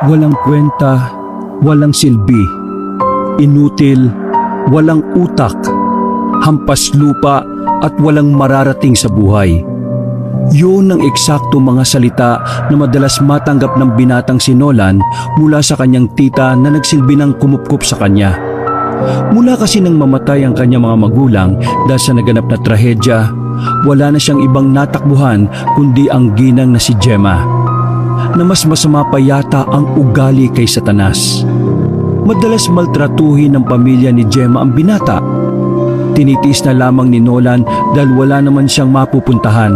Walang kwenta, walang silbi, inutil, walang utak, hampas lupa at walang mararating sa buhay. Yun ang eksakto mga salita na madalas matanggap ng binatang si Nolan mula sa kanyang tita na nagsilbi ng kumupkup sa kanya. Mula kasi nang mamatay ang kanyang mga magulang dahil sa naganap na trahedya, wala na siyang ibang natakbuhan kundi ang ginang na si Gemma, na mas masama pa yata ang ugali kay Satanas. Madalas maltratuhin ng pamilya ni Gemma ang binata. Tinitiis na lamang ni Nolan dahil wala naman siyang mapupuntahan.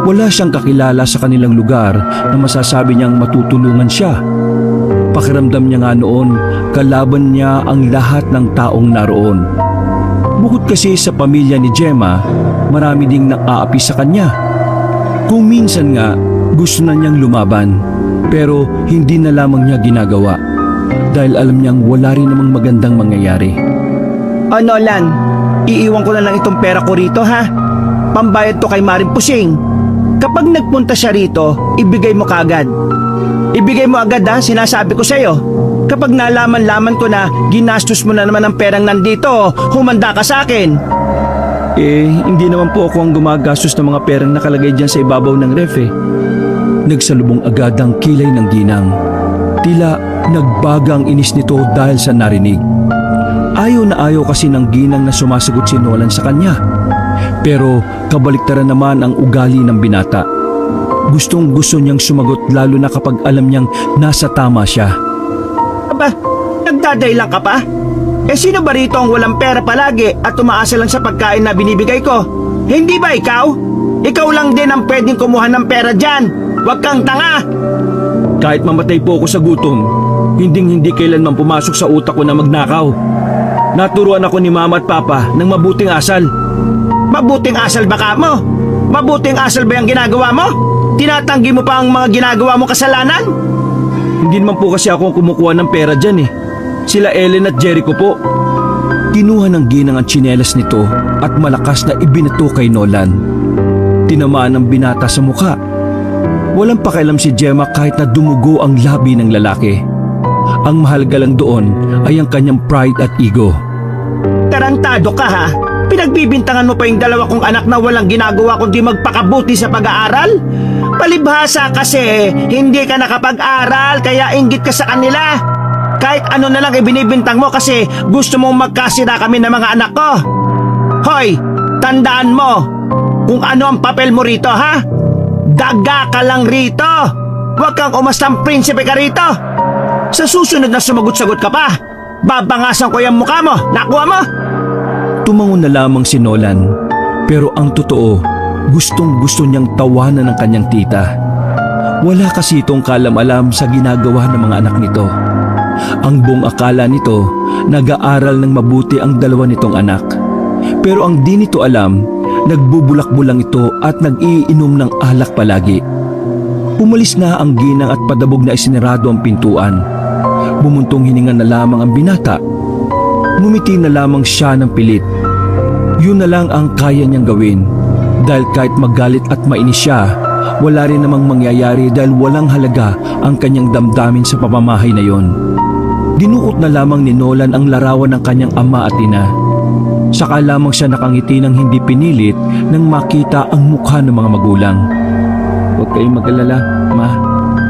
Wala siyang kakilala sa kanilang lugar na masasabi niyang matutulungan siya. Pakiramdam niya nga noon, kalaban niya ang lahat ng taong naroon. Bukod kasi sa pamilya ni Gemma, marami ding nang-aapi sa kanya. Kung minsan nga, gusto na niyang lumaban, pero hindi na lamang niya ginagawa dahil alam niyang wala rin namang magandang mangyayari. O Nolan, iiwan ko na lang itong pera ko rito ha. Pambayad to kay Maring Pusing. Kapag nagpunta siya rito, ibigay mo kaagad. Ibigay mo agad ha, sinasabi ko sa'yo. Kapag nalaman-laman ko na ginastos mo na naman ang perang nandito, humanda ka sa akin. Hindi naman po ako ang gumagastos ng mga perang nakalagay dyan sa ibabaw ng ref eh. Nagsalubong agad ang kilay ng ginang. Tila nagbaga ang inis nito dahil sa narinig. Ayaw na ayaw kasi ng ginang na sumasagot si Nolan sa kanya. Pero kabaliktaran naman ang ugali ng binata. Gustong gusto niyang sumagot lalo na kapag alam niyang nasa tama siya. Aba, nagdaday lang ka pa? Sino ba rito ang walang pera palagi at tumaasa lang sa pagkain na binibigay ko? Hindi ba ikaw? Ikaw lang din ang pwedeng kumuha ng pera dyan. Huwag kang tanga. Kahit mamatay po ako sa gutom, hindi kailanman pumasok sa utak ko na magnakaw. Naturuan ako ni Mama at Papa ng mabuting asal. Mabuting asal ba ka mo? Mabuting asal ba yung ginagawa mo? Tinatanggi mo pa ang mga ginagawa mo kasalanan? Hindi naman po kasi ako ang kumukuha ng pera dyan eh. Sila Ellen at Jericho po. Kinuha ng ginang ang tsinelas nito at malakas na ibinato kay Nolan. Tinamaan ang binata sa mukha. Walang pakialam si Gemma kahit na dumugo ang labi ng lalaki. Ang mahalaga lang doon ay ang kanyang pride at ego. Tarantado ka ha? Pinagbibintangan mo pa yung dalawa kong anak na walang ginagawa kundi magpakabuti sa pag-aaral? Palibhasa kasi hindi ka nakapag-aral kaya inggit ka sa kanila. Kahit ano na lang ibinibintang mo kasi gusto mong magkasira kami ng mga anak ko. Hoy, tandaan mo kung ano ang papel mo rito ha? Daga ka lang rito. Huwag kang umastang prinsipe ka rito. Sa susunod na sumagot-sagot ka pa, babangasan ko yung mukha mo. Nakuha mo? Tumangon na lamang si Nolan, pero ang totoo, gustong-gusto niyang tawanan ng kanyang tita. Wala kasi itong kalam-alam sa ginagawa ng mga anak nito. Ang buong akala nito, nag-aaral ng mabuti ang dalawa nitong anak. Pero ang di nito alam, nagbubulak-bulang ito at nag-iinom ng alak palagi. Umalis na ang ginang at padabog na isinarado ang pintuan. Bumuntong hininga na lamang ang binata. Ngumiti na lamang siya ng pilit. Yun na lang ang kaya niyang gawin. Dahil kahit magalit at mainis siya, wala rin namang mangyayari dahil walang halaga ang kanyang damdamin sa pamamahay na yon. Dinukot na lamang ni Nolan ang larawan ng kanyang ama at ina. Saka lamang siya nakangiti ng hindi pinilit nang makita ang mukha ng mga magulang. Huwag kayong mag-alala, Ma,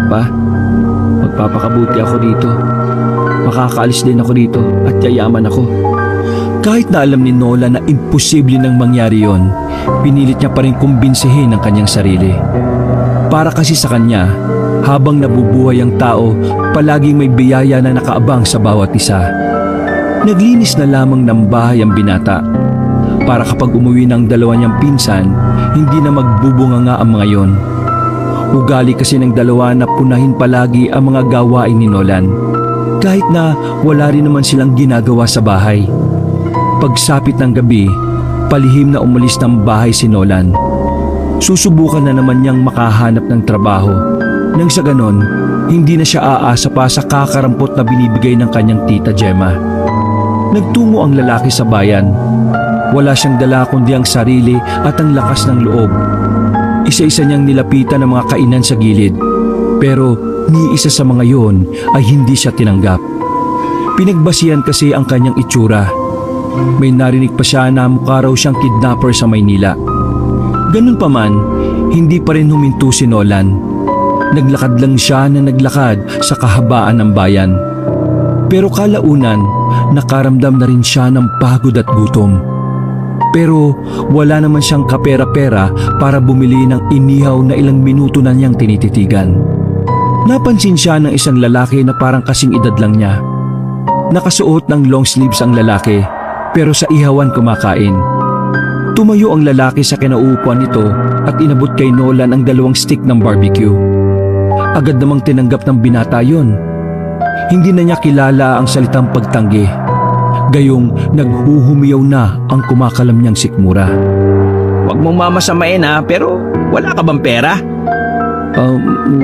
Pa. Magpapakabuti ako dito. Makakaalis din ako dito at yayaman ako. Kahit na alam ni Nolan na imposible nang mangyari yon, pinilit niya pa rin kumbinsihin ang kanyang sarili. Para kasi sa kanya, habang nabubuhay ang tao, palaging may biyaya na nakaabang sa bawat isa. Naglinis na lamang ng bahay ang binata. Para kapag umuwi ng dalawa niyang pinsan, hindi na magbubunga nga ang mga yon. Ugali kasi ng dalawa na punahin palagi ang mga gawain ni Nolan. Kahit na wala rin naman silang ginagawa sa bahay. Pagsapit ng gabi, palihim na umalis ng bahay si Nolan. Susubukan na naman niyang makahanap ng trabaho. Nang sa ganon, hindi na siya aasa pa sa kakarampot na binibigay ng kanyang tita Gemma. Nagtungo ang lalaki sa bayan. Wala siyang dala kundi ang sarili at ang lakas ng loob. Isa-isa niyang nilapitan ang mga kainan sa gilid. Pero ni isa sa mga yon ay hindi siya tinanggap. Pinagbasihan kasi ang kanyang itsura. May narinig pa siya na mukha raw siyang kidnapper sa Maynila. Ganun pa man, hindi pa rin huminto si Nolan. Naglakad lang siya na naglakad sa kahabaan ng bayan. Pero kalaunan, nakaramdam na rin siya ng pagod at gutom. Pero wala naman siyang kapera-pera para bumili ng inihaw na ilang minuto na niyang tinititigan. Napansin siya ng isang lalaki na parang kasing edad lang niya. Nakasuot ng long sleeves ang lalaki, pero sa ihawan kumakain. Tumayo ang lalaki sa kinauupuan nito at inabot kay Nolan ang 2 stick ng barbecue. Agad namang tinanggap ng binata yon. Hindi na niya kilala ang salitang pagtanggi. Gayong naghuhumiyaw na ang kumakalam niyang sikmura. Huwag mong mamasamain ha, pero wala ka bang pera?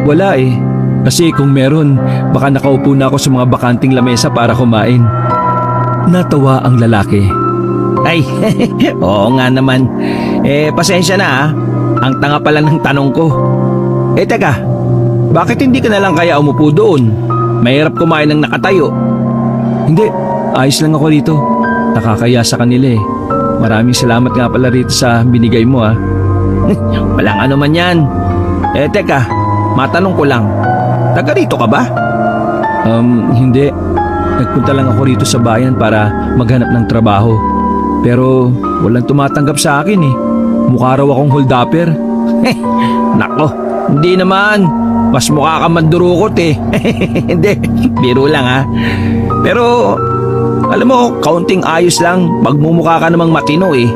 Wala eh. Kasi kung meron, baka nakaupo na ako sa mga bakanting lamesa para kumain. Natawa ang lalaki. Ay, oo nga naman. Pasensya na ha. Ang tanga pala ng tanong ko. Teka, bakit hindi ka na lang kaya umupo doon? Mahirap kumain ng nakatayo. Hindi, ayos lang ako dito. Nakakaya sa kanila eh. Maraming salamat nga pala rito sa binigay mo ah. Walang ano man yan. Teka, matanong ko lang. Taga rito ka ba? Hindi. Nagpunta lang ako rito sa bayan para maghanap ng trabaho. Pero walang tumatanggap sa akin eh. Mukha raw akong holdupper. Nako, hindi naman. Mas mukha ka mandurukot eh. Hindi, biro lang ha. Pero, alam mo, kaunting ayos lang. Magmumukha ka namang matino eh.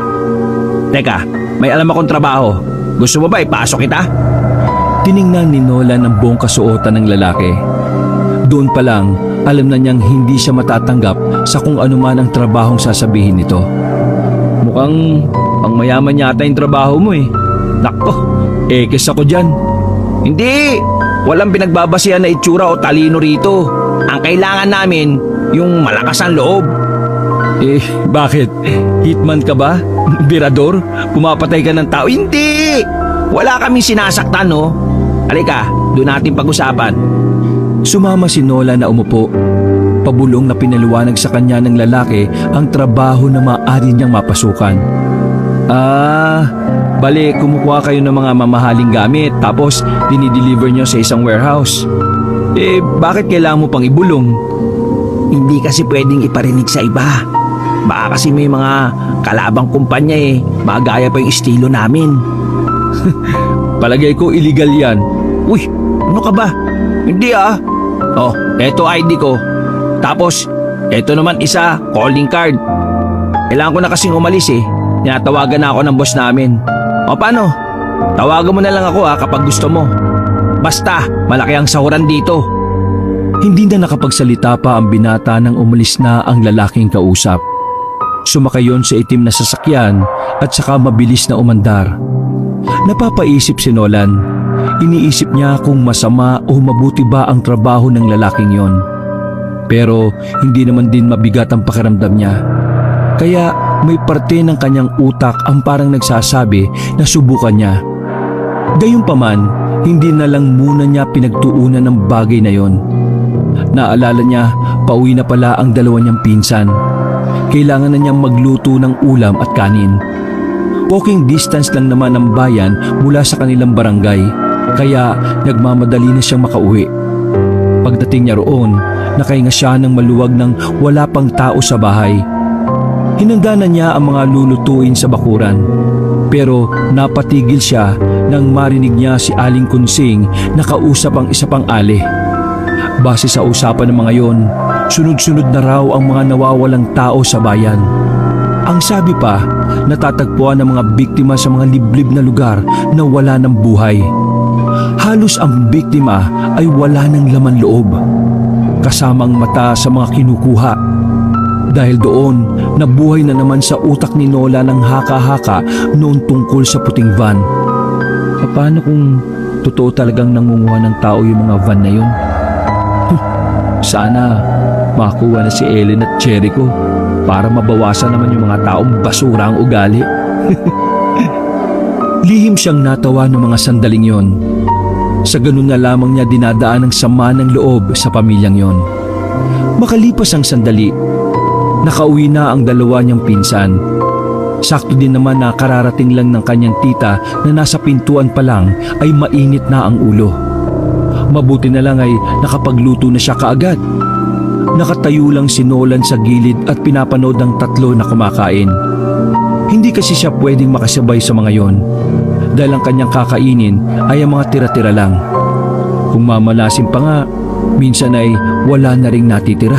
Teka, may alam akong trabaho. Gusto mo ba ipasok kita? Tiningnan ni Nolan ang buong kasuotan ng lalaki. Doon pa lang, alam na niyang hindi siya matatanggap sa kung ano man ang trabahong sasabihin nito. Mukhang ang mayaman yata yung trabaho mo eh. Nako, Ekes ako dyan. hindi. Walang pinagbabasihan na itsura o talino rito. Ang kailangan namin, yung malakas ang loob. Bakit? Hitman ka ba? Birador? Pumapatay ka ng tao? Hindi! Wala kaming sinasaktan, no? Halika, doon natin pag-usapan. Sumama si Nolan na umupo. Pabulong na pinaliwanag sa kanya ng lalaki ang trabaho na maaari niyang mapasukan. Bale, kumukuha kayo ng mga mamahaling gamit tapos dinideliver niyo sa isang warehouse. Bakit kailangan mo pang ibulong? Hindi kasi pwedeng iparinig sa iba. Baka kasi may mga kalabang kumpanya magaya pa yung estilo namin. Palagay ko illegal yan. Uy, ano ka ba? Hindi ah. Oh, eto ID ko. Tapos, eto naman isa, calling card. Kailangan ko na kasing umalis eh. Tinatawagan na ako ng boss namin. O paano? Tawagan mo na lang ako kapag gusto mo. Basta, malaki ang sahuran dito. Hindi na nakapagsalita pa ang binata nang umalis na ang lalaking kausap. Sumakay yon sa itim na sasakyan at saka mabilis na umandar. Napapaisip si Nolan. Iniisip niya kung masama o mabuti ba ang trabaho ng lalaking yon. Pero hindi naman din mabigat ang pakiramdam niya. Kaya may parte ng kanyang utak ang parang nagsasabi na subukan niya. Gayunpaman, hindi na lang muna niya pinagtuunan ng bagay na yon. Naalala niya, pauwi na pala ang 2 niyang pinsan. Kailangan na niyang magluto ng ulam at kanin. Walking distance lang naman ang bayan mula sa kanilang barangay, kaya nagmamadali na siyang makauwi. Pagdating niya roon, nakahinga siya ng maluwag ng wala pang tao sa bahay. Hinanda na niya ang mga lulutuin sa bakuran. Pero napatigil siya nang marinig niya si Aling Kunsing na kausap ang isa pang ali. Base sa usapan ng mga yon, sunod-sunod na raw ang mga nawawalang tao sa bayan. Ang sabi pa, natatagpuan ng mga biktima sa mga liblib na lugar na wala ng buhay. Halos ang biktima ay wala ng laman loob, kasamang mata sa mga kinukuha. Dahil doon, nabuhay na naman sa utak ni Nola ng haka-haka noon tungkol sa puting van. Paano kung totoo talagang nangunguha ng tao yung mga van na yun? Sana makakuha na si Ellen at Jericho para mabawasan naman yung mga taong basura ang ugali. Lihim siyang natawa ng mga sandaling yon. Sa ganun na lamang niya dinadaan ang sama ng loob sa pamilyang yon. Makalipas ang sandali, nakauwi na ang dalawa niyang pinsan. Sakto din naman na kararating lang ng kanyang tita na nasa pintuan pa lang ay mainit na ang ulo. Mabuti na lang ay nakapagluto na siya kaagad. Nakatayo lang si Nolan sa gilid at pinapanood ang tatlo na kumakain. Hindi kasi siya pwedeng makasabay sa mga yon dahil ang kanyang kakainin ay ang mga tira-tira lang. Kung mamalasin pa nga, minsan ay wala na ring natitira.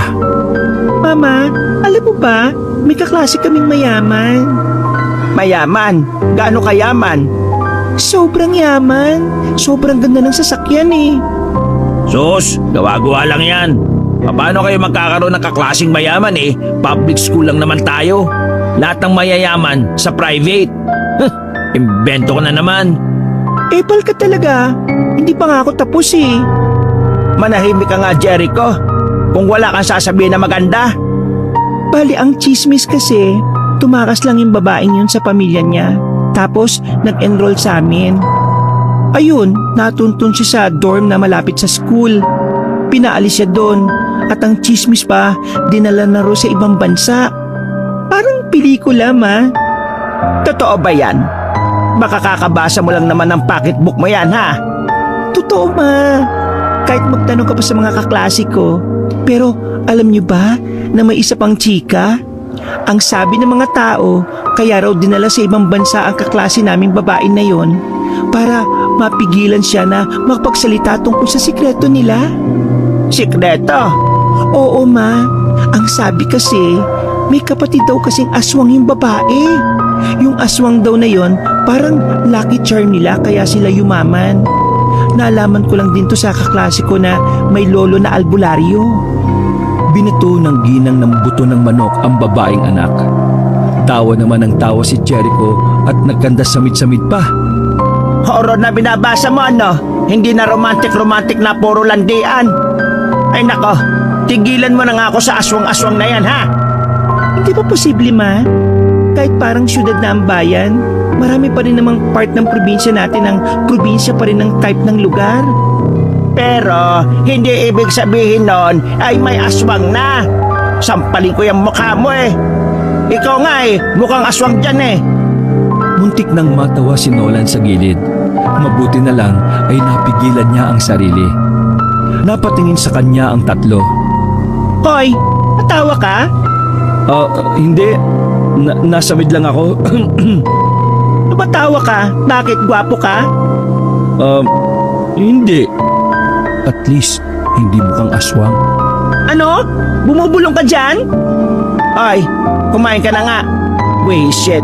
Mama, alam mo ba, may kaklase kaming mayaman. Mayaman? Gaano kayaman? Sobrang yaman. Sobrang ganda ng sasakyan eh. Sus, gawa-gawa lang yan. Paano kayo magkakaroon ng kaklaseng mayaman eh? Public school lang naman tayo. Lahat ng mayayaman sa private. Imbento ko na naman. Epal ka talaga. Hindi pa nga ako tapos eh. Manahimik ka nga, Jericho. Kung wala kang sasabihin na maganda. Bali, ang chismis kasi, tumakas lang yung babaeng yun sa pamilya niya. Tapos, nag-enroll sa amin. Ayun, natuntun siya sa dorm na malapit sa school. Pinaalis siya doon. At ang chismis pa, dinala na ro sa ibang bansa. Parang pelikula, ma. Totoo ba yan? Baka kakabasa mo lang naman ng pocketbook mo yan, ha? Totoo, ma. Kahit magtanong ka pa sa mga kaklase ko. Pero alam niyo ba na may isa pang chika? Ang sabi ng mga tao, kaya raw dinala sa ibang bansa ang kaklase naming babae na yon para mapigilan siya na magpagsalita tungkol sa sikreto nila. Sikreto? Oo, ma. Ang sabi kasi, may kapatid daw kasing aswang yung babae. Yung aswang daw na yon, parang lucky charm nila kaya sila yumaman. Naalaman ko lang din to sa kaklase ko na may lolo na albularyo. Binato ng ginang ng buto ng manok ang babaeng anak. Tawa naman ang tawa si Jericho at nagkanda samid-samid pa. Horror na binabasa mo, ano? Hindi na romantic-romantic na puro landian. Ay nako, tigilan mo na nga ako sa aswang-aswang na yan, ha? Hindi pa posible, ma. Kahit parang syudad na ang bayan, marami pa rin namang part ng probinsya natin ang probinsya pa rin ng type ng lugar. Pero, hindi ibig sabihin nun ay may aswang na. Sampalin ko yung mukha mo eh. Ikaw nga eh, mukhang aswang dyan eh. Muntik nang matawa si Nolan sa gilid. Mabuti na lang ay napigilan niya ang sarili. Napatingin sa kanya ang tatlo. Hoy, natawa ka? Hindi. Nasamid lang ako. Tumatawa ka? Bakit, gwapo ka? Hindi. At least, hindi mukhang aswang. Ano? Bumubulong ka dyan? Ay, kumain ka na nga. Shit.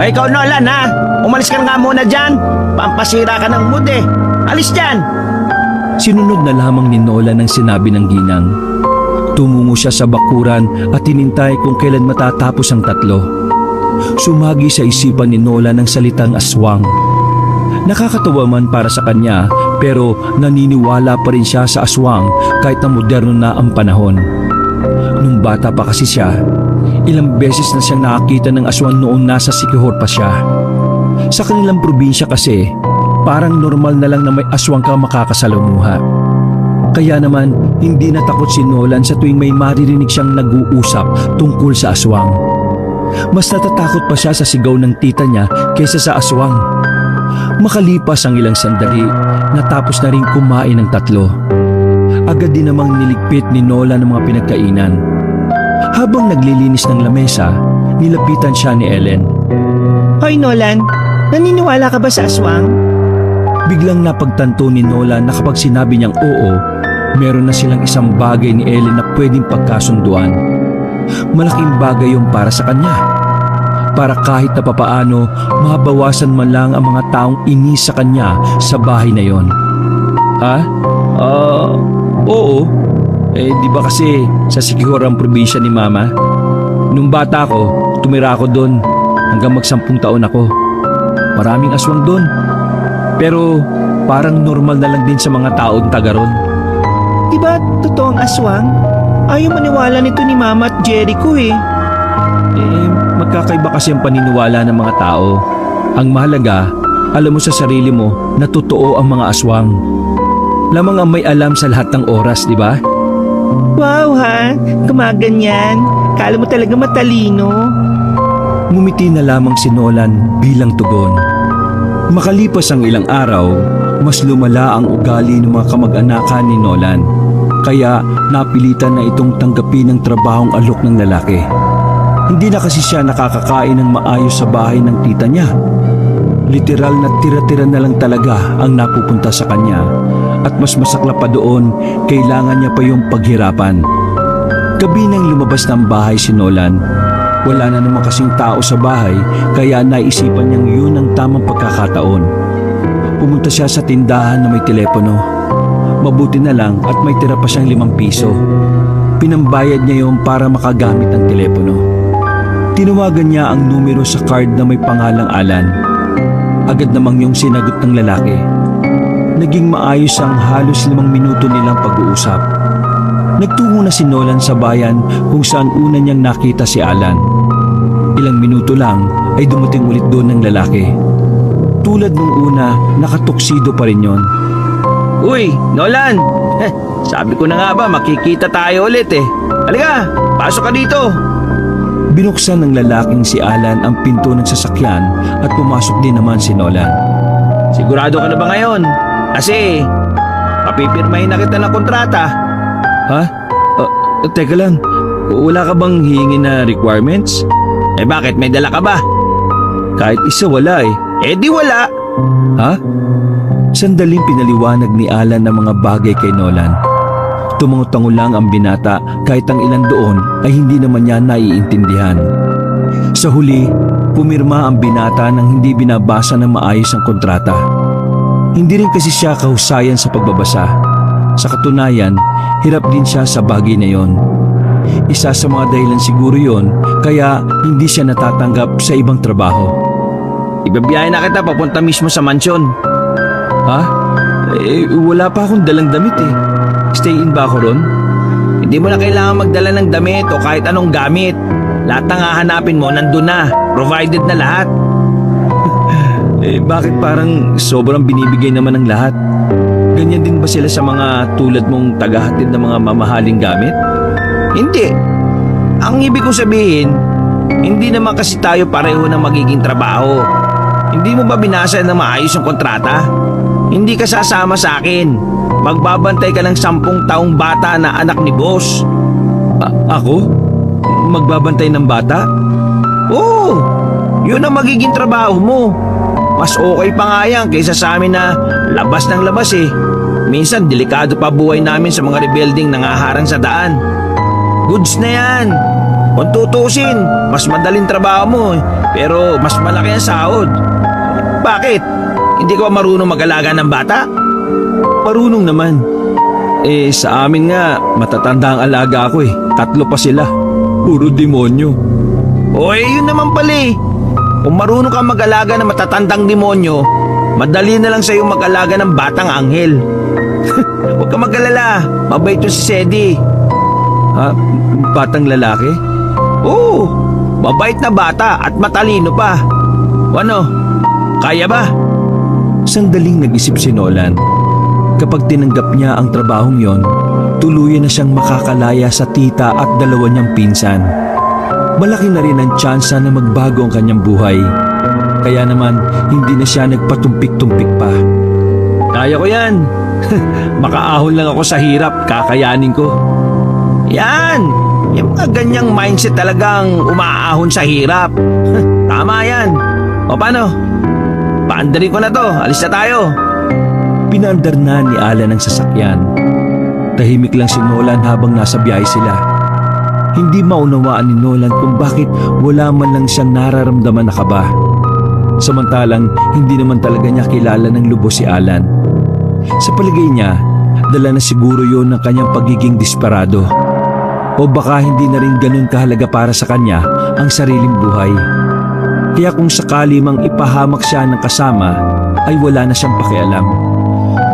Ay, ikaw Nolan ha? Umalis ka na nga muna dyan. Pampasira ka ng mood eh. Alis dyan. Sinunod na lamang ni Nolan ang sinabi ng ginang. Tumungo siya sa bakuran at tinintay kung kailan matatapos ang tatlo. Sumagi sa isipan ni Nolan ang salitang aswang. Nakakatawa man para sa kanya pero naniniwala pa rin siya sa aswang kahit na moderno na ang panahon. Nung bata pa kasi siya, ilang beses na siyang nakakita ng aswang noong nasa Siquijor pa siya. Sa kanilang probinsya kasi, parang normal na lang na may aswang ka makakasalamuha. Kaya naman, hindi natakot si Nolan sa tuwing may maririnig siyang nag-uusap tungkol sa aswang. Mas natatakot pa siya sa sigaw ng tita niya kaysa sa aswang. Makalipas ang ilang sandali, natapos na rin kumain ng tatlo. Agad din namang niligpit ni Nolan ang mga pinagkainan. Habang naglilinis ng lamesa, nilapitan siya ni Ellen. Hoy Nolan, naniniwala ka ba sa aswang? Biglang napagtanto ni Nolan na kapag sinabi niyang oo, meron na silang isang bagay ni Ellen na pwedeng pagkasunduan. Malaking bagay yung para sa kanya. Para kahit na papaano, mabawasan man lang ang mga taong inis sa kanya sa bahay na yon. Ha? Oo. Di ba kasi sa Siquijor ang probinsya ni Mama? Nung bata ako, tumira ako doon hanggang mag-10 taon ako. Maraming aswang doon. Pero parang normal na lang din sa mga taong taga ron. Diba totoo ang aswang? Ayaw maniwala nito ni Mama at Jericho eh. Magkakaiba kasi ang paniniwala ng mga tao. Ang mahalaga, Alam mo sa sarili mo na totoo ang mga aswang. Lamang ang may alam sa lahat ng oras, di ba? Wow ha, gumaganyan. Kala mo talaga matalino. Ngumiti na lamang si Nolan bilang tugon. Makalipas ang ilang araw, mas lumala ang ugali ng mga kamag-anakan ni Nolan. Kaya napilitan na itong tanggapin ang trabahong alok ng lalaki. Hindi na kasi siya nakakakain ng maayos sa bahay ng tita niya. Literal na tira-tira na lang talaga ang napupunta sa kanya. At mas masakla pa doon, kailangan niya pa yung paghirapan. Gabi nang lumabas ng bahay si Nolan. Wala na naman kasing tao sa bahay, kaya naisipan niyang yun ang tamang pagkakataon. Pumunta siya sa tindahan na may telepono. Mabuti na lang at may tira pa siyang 5 piso. Pinambayad niya yon para makagamit ng telepono. Tinawagan niya ang numero sa card na may pangalang Alan. Agad namang yung sinagot ng lalaki. Naging maayos ang halos 5 minuto nilang pag-uusap. Nagtungo na si Nolan sa bayan kung saan una niyang nakita si Alan. Ilang minuto lang ay dumating ulit doon ng lalaki. Tulad nung una, nakatuksido pa rin yon. Uy, Nolan! Sabi ko na nga ba, makikita tayo ulit eh. Halika, pasok ka dito. Binuksan ng lalaking si Alan ang pinto ng sasakyan at pumasok din naman si Nolan. Sigurado ka na ba ngayon? Kasi, papipirmahin na kita ng kontrata. Ha? Teka lang, wala ka bang hihingi na requirements? Eh bakit, may dala ka ba? Kahit isa wala eh. Eh di wala. Ha? Sandaling pinaliwanag ni Alan ng mga bagay kay Nolan. Tumango-tango lang ang binata kahit ang ilan doon ay hindi naman niya naiintindihan. Sa huli, pumirma ang binata nang hindi binabasa ng maayos ang kontrata. Hindi rin kasi siya kahusayan sa pagbabasa. Sa katunayan, hirap din siya sa bagay na yon. Isa sa mga dahilan siguro yon kaya hindi siya natatanggap sa ibang trabaho. Ibabiyahe na kita papunta mismo sa mansyon. Ha? Wala pa akong dalang damit eh. Stay in ba ako ron? Hindi mo na kailangan magdala ng damit o kahit anong gamit. Lahat ng hahanapin mo nandun na. Provided na lahat. Bakit parang sobrang binibigay naman ng lahat? Ganyan din ba sila sa mga tulad mong tagahatid ng mga mamahaling gamit? Hindi. Ang ibig kong sabihin, hindi naman kasi tayo pareho ng magiging trabaho. Hindi mo ba binasa na maayos yung kontrata? Hindi ka sasama sa akin. Magbabantay ka ng 10 taong bata na anak ni boss. Ako? Magbabantay ng bata? Oo, yun ang magiging trabaho mo. Mas okay pa nga yan kaysa sa amin na labas ng labas eh. Minsan delikado pa buhay namin sa mga rebuilding nangaharang sa daan. Goods na yan. Kung tutusin, mas madaling trabaho mo eh, pero mas malaki ang sahod. Bakit? Hindi ka ba marunong mag-alaga ng bata? Marunong naman. Sa amin nga, matatanda ang alaga ko eh. 3 pa sila. Puro demonyo. Oy, yun naman pala eh. Kung marunong ka mag-alaga ng matatandang demonyo, madali na lang sa'yo mag-alaga ng batang anghel. Huwag ka mag-alala, mabait yun si Sedi. Ha? Batang lalaki? Oo, mabait na bata at matalino pa. Ano, kaya ba? Sandaling nag-isip si Nolan. Kapag tinanggap niya ang trabahong yon, tuluyan na siyang makakalaya sa tita at 2 niyang pinsan. Malaki na rin ang tsansa na magbago ang kanyang buhay. Kaya naman, hindi na siya nagpatumpik-tumpik pa. Kaya ko yan. Makaahon lang ako sa hirap, kakayanin ko. Yan, yung mga ganyang mindset talagang umaahon sa hirap. Tama yan. O paano? Paandarin ko na to, alis na tayo. Pinaandar na ni Alan ang sasakyan. Tahimik lang si Nolan habang nasa biyahe sila. Hindi maunawaan ni Nolan kung bakit wala man lang siyang nararamdaman na kaba. Samantalang hindi naman talaga niya kilala ng lubos si Alan. Sa palagay niya, dala na siguro yon ng kanyang pagiging desperado. O baka hindi na rin ganun kahalaga para sa kanya ang sariling buhay. Kaya kung sakali mang ipahamak siya ng kasama, ay wala na siyang pakialam.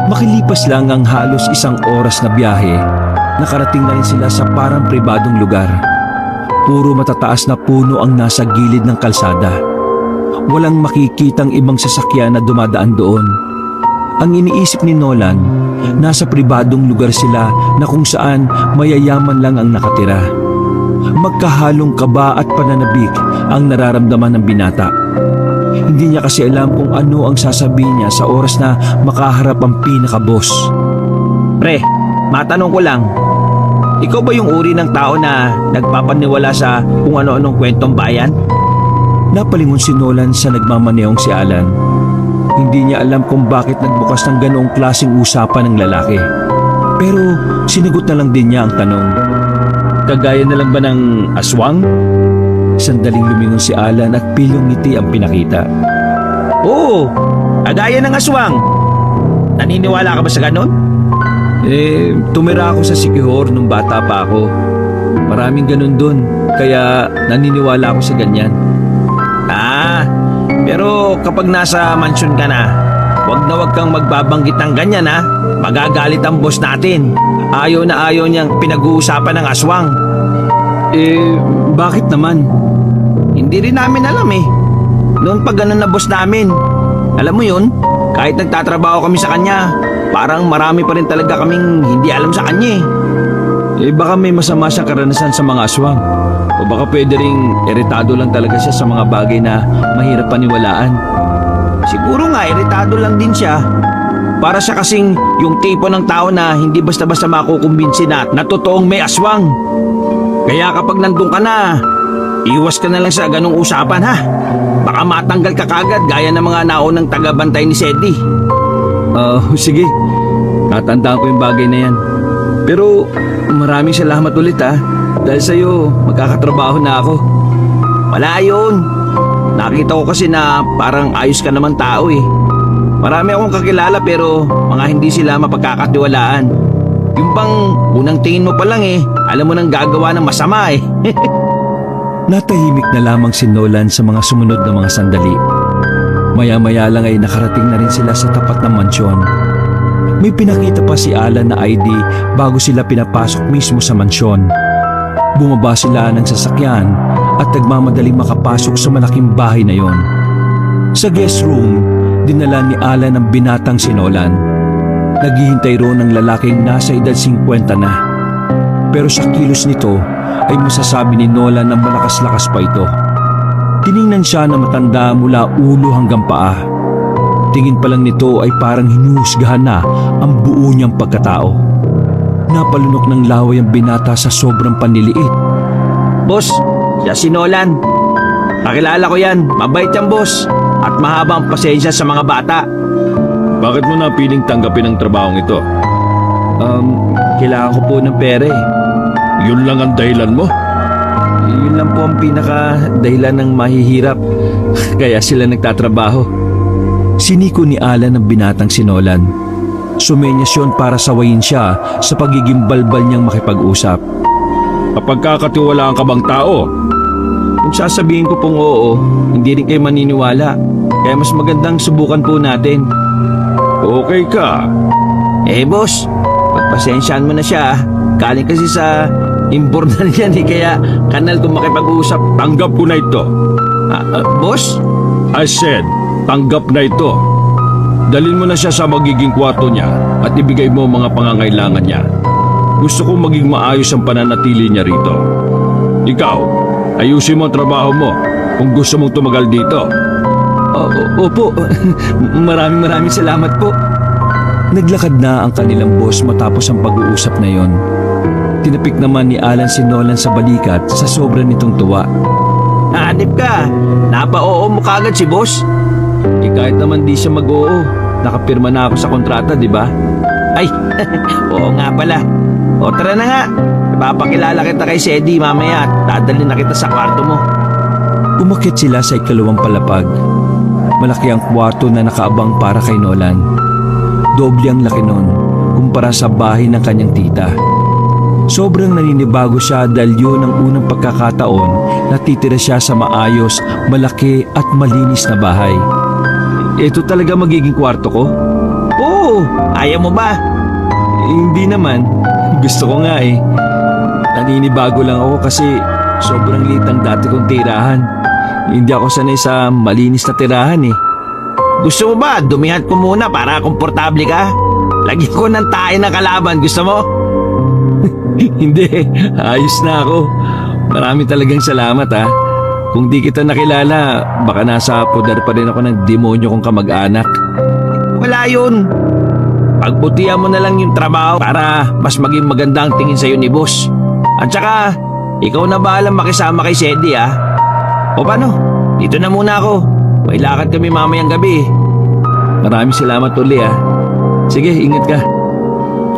Makilipas lang ang halos 1 oras na biyahe, nakarating na rin sila sa parang pribadong lugar. Puro matataas na puno ang nasa gilid ng kalsada. walang makikitang ibang sasakyan na dumadaan doon. Ang iniisip ni Nolan, nasa pribadong lugar sila na kung saan mayayaman lang ang nakatira. Magkahalong kaba at pananabik ang nararamdaman ng binata. Hindi niya kasi alam kung ano ang sasabihin niya sa oras na makaharap ang pinaka-boss. Pre, matanong ko lang. Ikaw ba yung uri ng tao na nagpapaniwala sa kung ano-anong kwentong bayan? Napalingon si Nolan sa nagmamaneong si Alan. Hindi niya alam kung bakit nagbukas ng ganoong klaseng usapan ng lalaki. Pero sinagot na lang din niya ang tanong. Kagaya na lang ba ng aswang? Sandaling lumingon si Alan at pilyong ngiti ang pinakita. Oo, kagaya ng aswang. Naniniwala ka ba sa ganon? Tumira ako sa Siquijor nung bata pa ako. Maraming ganun dun, kaya naniniwala ako sa ganyan. Pero kapag nasa mansyon ka na, wag kang magbabanggit ng ganyan ha. Magagalit ang boss natin. Ayaw na ayaw niyang pinag-uusapan ng aswang. Bakit naman? Hindi rin namin alam eh. Noon pa ganun na boss namin. Alam mo yun, kahit nagtatrabaho kami sa kanya, parang marami pa rin talaga kaming hindi alam sa kanya eh. Baka may masama siyang karanasan sa mga aswang. O baka pwede ring iritado lang talaga siya sa mga bagay na mahirap paniwalaan. Siguro nga, iritado lang din siya. Para siya kasing yung tipo ng tao na hindi basta-basta makukumbinsi na totoong may aswang. Kaya kapag nandun ka na, iwas ka na lang sa ganong usapan ha. Baka matanggal ka kagad gaya ng mga naunang tagabantay ni Sedi. Sige. Natandaan ko yung bagay na yan. Pero maraming salamat ulit ha. Dahil sa'yo, magkakatrabaho na ako. Wala yun. Nakita ko kasi na parang ayos ka naman tao eh. Marami akong kakilala pero mga hindi sila mapagkakatiwalaan. Yung bang unang tingin mo pa lang eh, alam mo nang gagawa ng masama eh. Natahimik na lamang si Nolan sa mga sumunod na mga sandali. Maya-maya lang ay nakarating na rin sila sa tapat ng mansyon. May pinakita pa si Alan na ID bago sila pinapasok mismo sa mansyon. Bumaba sila ng sasakyan at nagmamadaling makapasok sa malaking bahay na yon. Sa guest room, dinala ni Alan ang binatang si Nolan. Naghihintay roon ng lalaking nasa edad 50 na. Pero sa kilos nito ay masasabi ni Nolan na malakas-lakas pa ito. Tiningnan siya na matanda mula ulo hanggang paa. Tingin pa lang nito ay parang hinuhusgahan na ang buo niyang pagkatao. Napalunok ng laway ang binata sa sobrang panliliit. Boss, siya si Nolan. Kakilala ko yan, mabait yan boss. At mahaba ang pasensya sa mga bata. Bakit mo napiling tanggapin ang trabahong ito? Kailangan ko po ng pera eh. Yun lang ang dahilan mo? Yun lang po ang pinaka dahilan ng mahihirap. Kaya sila nagtatrabaho. Siniko ni Alan ang binatang si Nolan. Sumenyas yun para sawayin siya sa pagiging balbal niyang makipag-usap. Kapagkakatiwalaan ka bang tao? Kung sasabihin ko pong oo, hindi rin kayo maniniwala. Kaya mas magandang subukan po natin. Okay ka. Boss, pagpasensyaan mo na siya. Galing kasi sa imbornal yan kaya kanal kung makipag-usap. Tanggap ko na ito. Boss? I said, tanggap na ito. Dalhin mo na siya sa magiging kwarto niya at ibigay mo ang mga pangangailangan niya. Gusto kong maging maayos ang pananatili niya rito. Ikaw, ayusin mo ang trabaho mo kung gusto mong tumagal dito. Opo, maraming salamat po. Naglakad na ang kanilang boss matapos ang pag-uusap na yon. Tinapik naman ni Alan si Nolan sa balikat sa sobra nitong tuwa. Hanip ka, napa-oo mo kagad si boss. Kahit naman di siya mag-oo, nakapirma na ako sa kontrata, di ba? Ay, oo nga pala. O tara na nga, ipapakilala kita kay Sedi mamaya at dadalhin na kita sa kwarto mo. Umakyat sila sa ikalawang palapag. Malaki ang kwarto na nakaabang para kay Nolan. Doble ang laki nun kumpara sa bahay ng kanyang tita. Sobrang naninibago siya dahil yun ang unang pagkakataon na titira siya sa maayos, malaki at malinis na bahay. Ito talaga magiging kwarto ko? Oo, ayaw mo ba? Hindi naman. Gusto ko nga eh. Naninibago lang ako kasi sobrang liit ang dati kong tirahan. Hindi ako sanay sa malinis na tirahan eh. Gusto mo ba dumihan ko muna para komportable ka? Lagyan ko ng tae ng kalaban. Gusto mo? Hindi, ayos na ako. Marami talagang salamat ha. Kung di kita nakilala, baka nasa poder pa rin ako ng demonyo kong kamag-anak. Wala yun. Pagbutihan mo na lang yung trabaho para mas maging maganda ang tingin sa'yo ni boss. At saka, ikaw na bahalang makisama kay Sedi ha. O paano? Dito na muna ako. May lakad kami mamayang gabi. Maraming salamat uli ha. Sige, ingat ka.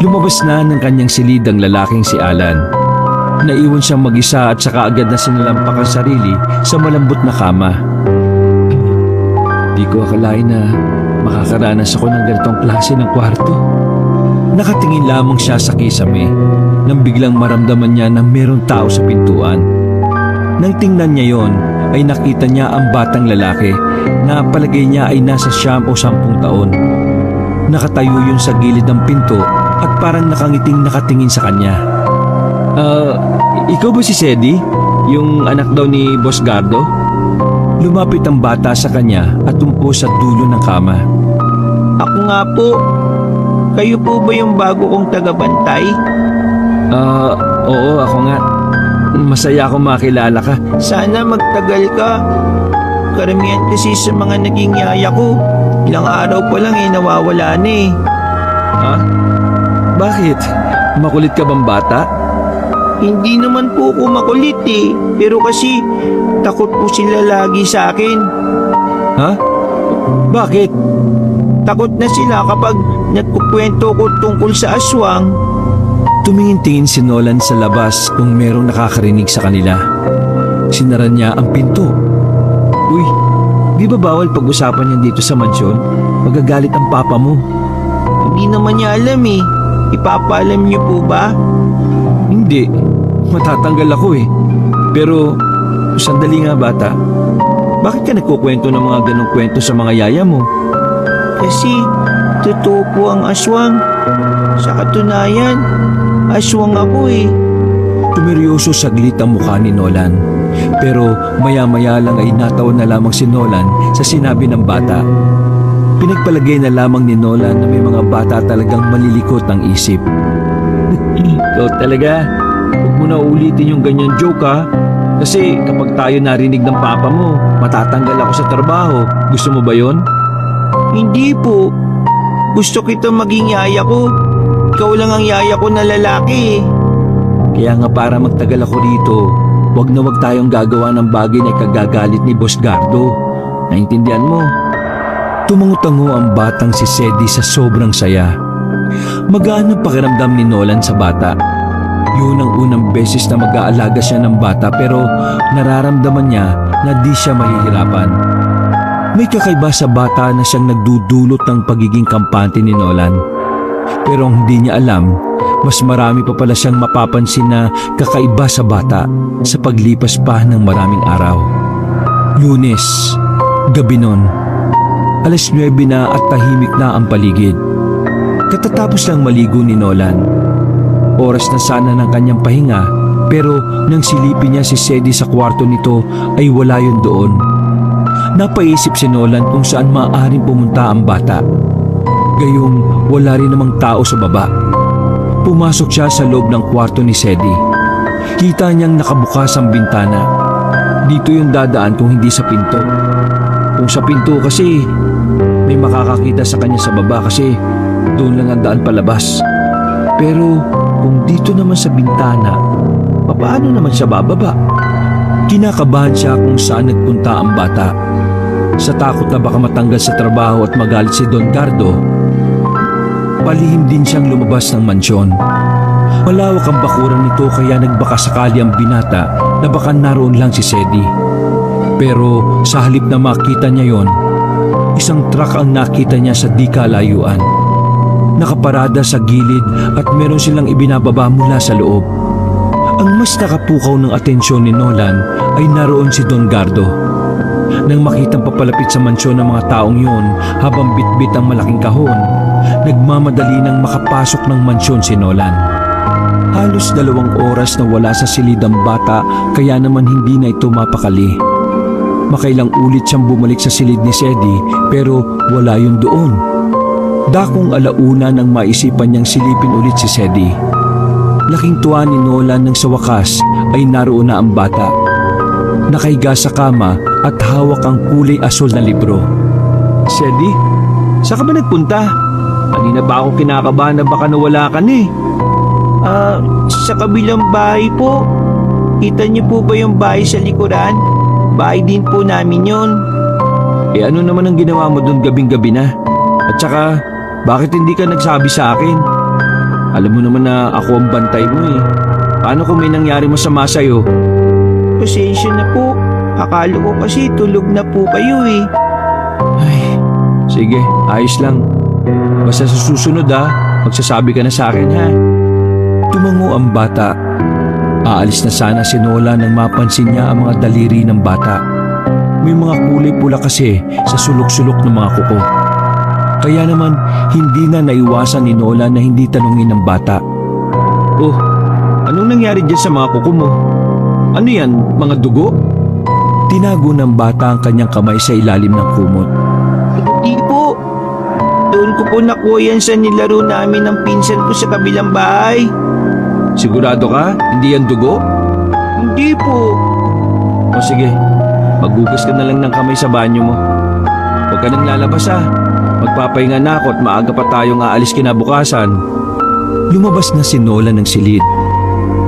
Lumabas na ng kanyang silid ang lalaking si Alan. Naiwan siyang mag-isa at saka agad na sinalampak ang sarili sa malambot na kama. Di ko akalain na makakaranas ako ng ganitong klase ng kwarto. Nakatingin lamang siya sa kisame nang biglang maramdaman niya na merong tao sa pintuan. Nang tingnan niya yon, ay nakita niya ang batang lalaki na palagay niya ay nasa 9 o 10 taon. Nakatayo yun sa gilid ng pinto at parang nakangiting nakatingin sa kanya. Ikaw ba si Sedi? Yung anak daw ni Boss Gardo? Lumapit ang bata sa kanya at tumpo sa dulo ng kama. Ako nga po. Kayo po ba yung bago kong tagabantay? Oo, ako nga. Masaya akong makilala ka. Sana magtagal ka. Karamihan kasi sa mga naging yaya ko, ilang araw pa lang nawawala na eh. Ha? Bakit? Makulit ka bang bata? Hindi naman po ako makulit eh. Pero kasi takot po sila lagi sa akin. Ha? Bakit? Takot na sila kapag nagkukwento ko tungkol sa aswang. Tumingin-tingin si Nolan sa labas kung merong nakakarinig sa kanila. Sinara niya ang pinto. Uy, di ba bawal pag-usapan yan dito sa mansyon? Magagalit ang papa mo. Hindi naman niya alam eh. Ipapaalam niyo po ba? Hindi, matatanggal ako eh. Pero, sandali nga bata. Bakit ka nagkukwento ng mga ganong kwento sa mga yaya mo? Kasi totoo po ang aswang. Sa katunayan, aswang ako eh. Tumiryoso saglit ang mukha ni Nolan. Pero maya-maya lang ay natawa na lamang si Nolan sa sinabi ng bata. Pinagpalagay na lamang ni Nolan na may mga bata talagang malilikot ang isip. Ikaw talaga, huwag mo na ulitin yung ganyan joke ha. Kasi kapag tayo narinig ng papa mo, matatanggal ako sa trabaho. Gusto mo ba yon? Hindi po. Gusto kita maging yaya ko. Ikaw lang ang yaya ko na lalaki eh. Kaya nga para magtagal ako rito, wag na wag tayong gagawa ng bagay na ikagagalit ni Boss Gardo. Naintindihan mo? Tumango-tango ang batang si Sedi sa sobrang saya. Magaan ang pakiramdam ni Nolan sa bata. Yun ang unang beses na mag-aalaga siya ng bata pero nararamdaman niya na di siya mahihirapan. May kakaiba sa bata na siyang nagdudulot ng pagiging kampante ni Nolan. Pero ang hindi niya alam, mas marami pa pala siyang mapapansin na kakaiba sa bata sa paglipas pa ng maraming araw. Lunes, gabi nun. 9:00 na at tahimik na ang paligid. Katatapos lang maligo ni Nolan. Oras na sana ng kanyang pahinga pero nang silipin niya si Sedi sa kwarto nito ay wala yun doon. Napaisip si Nolan kung saan maaaring pumunta ang bata. Gayong wala rin namang tao sa baba. Pumasok siya sa loob ng kwarto ni Sedi. Kita niyang nakabukas ang bintana. Dito yung dadaan kung hindi sa pinto. Kung sa pinto kasi may makakakita sa kanya sa baba kasi doon lang ang daan palabas. Pero kung dito naman sa bintana, paano naman siya bababa? Kinakabahan siya kung saan nagpunta ang bata. Sa takot na baka matanggal sa trabaho at magalit si Don Gardo, palihim din siyang lumabas ng mansyon. Malawak ang bakuran nito kaya nagbaka sakali ang binata na baka naroon lang si Sedi. Pero sa halip na makita niya yon, isang truck ang nakita niya sa di kalayuan. Nakaparada sa gilid at meron silang ibinababa mula sa loob. Ang mas nakapukaw ng atensyon ni Nolan ay naroon si Don Gardo. Nang makitang papalapit sa mansyon ng mga taong yun habang bitbit ang malaking kahon, nagmamadali nang makapasok ng mansyon si Nolan. Halos 2 oras na wala sa silid ang bata kaya naman hindi na ito mapakali. Makailang ulit siyang bumalik sa silid ni Sedi pero wala yun doon. Dakong alauna nang maisipan niyang silipin ulit si Sedi. Laking tuwa ni Nolan nang sa wakas ay naroon na ang bata. Nakahiga sa kama at hawak ang kulay asul na libro. Sedi, saan ka ba nagpunta? Kanina ba ako kinakabahan na baka nawala ka na eh? Sa kabilang bahay po. Kita niyo po ba yung bahay sa likuran? Bahay din po namin yun. Eh ano naman ang ginawa mo doon gabing-gabi na? At saka, bakit hindi ka nagsabi sa akin? Alam mo naman na ako ang bantay mo eh. Paano kung may nangyari masama sa'yo? Pasensya na po. Akala ko kasi tulog na po kayo eh. Ay, sige, ayos lang. Basta sa susunod magsasabi ka na sa akin ha. Tumango ang bata. Aalis na sana si Nola nang mapansin niya ang mga daliri ng bata. May mga kulay pula kasi sa sulok-sulok ng mga kuko. Kaya naman hindi na naiwasan ni Nola na hindi tanungin ng bata. Oh, anong nangyari dyan sa mga kuko mo? Ano yan, mga dugo? Tinago ng bata ang kanyang kamay sa ilalim ng kumot. Hindi po. Doon ko po nakuha yan sa nilaro namin ng pinsan ko sa kabilang bahay. Sigurado ka? Hindi yan dugo? Hindi po. O sige, maghugas ka na lang ng kamay sa banyo mo. Huwag ka nang lalabas Magpapahinga na ako at maaga pa tayong aalis kinabukasan. Lumabas na si Nola ng silid.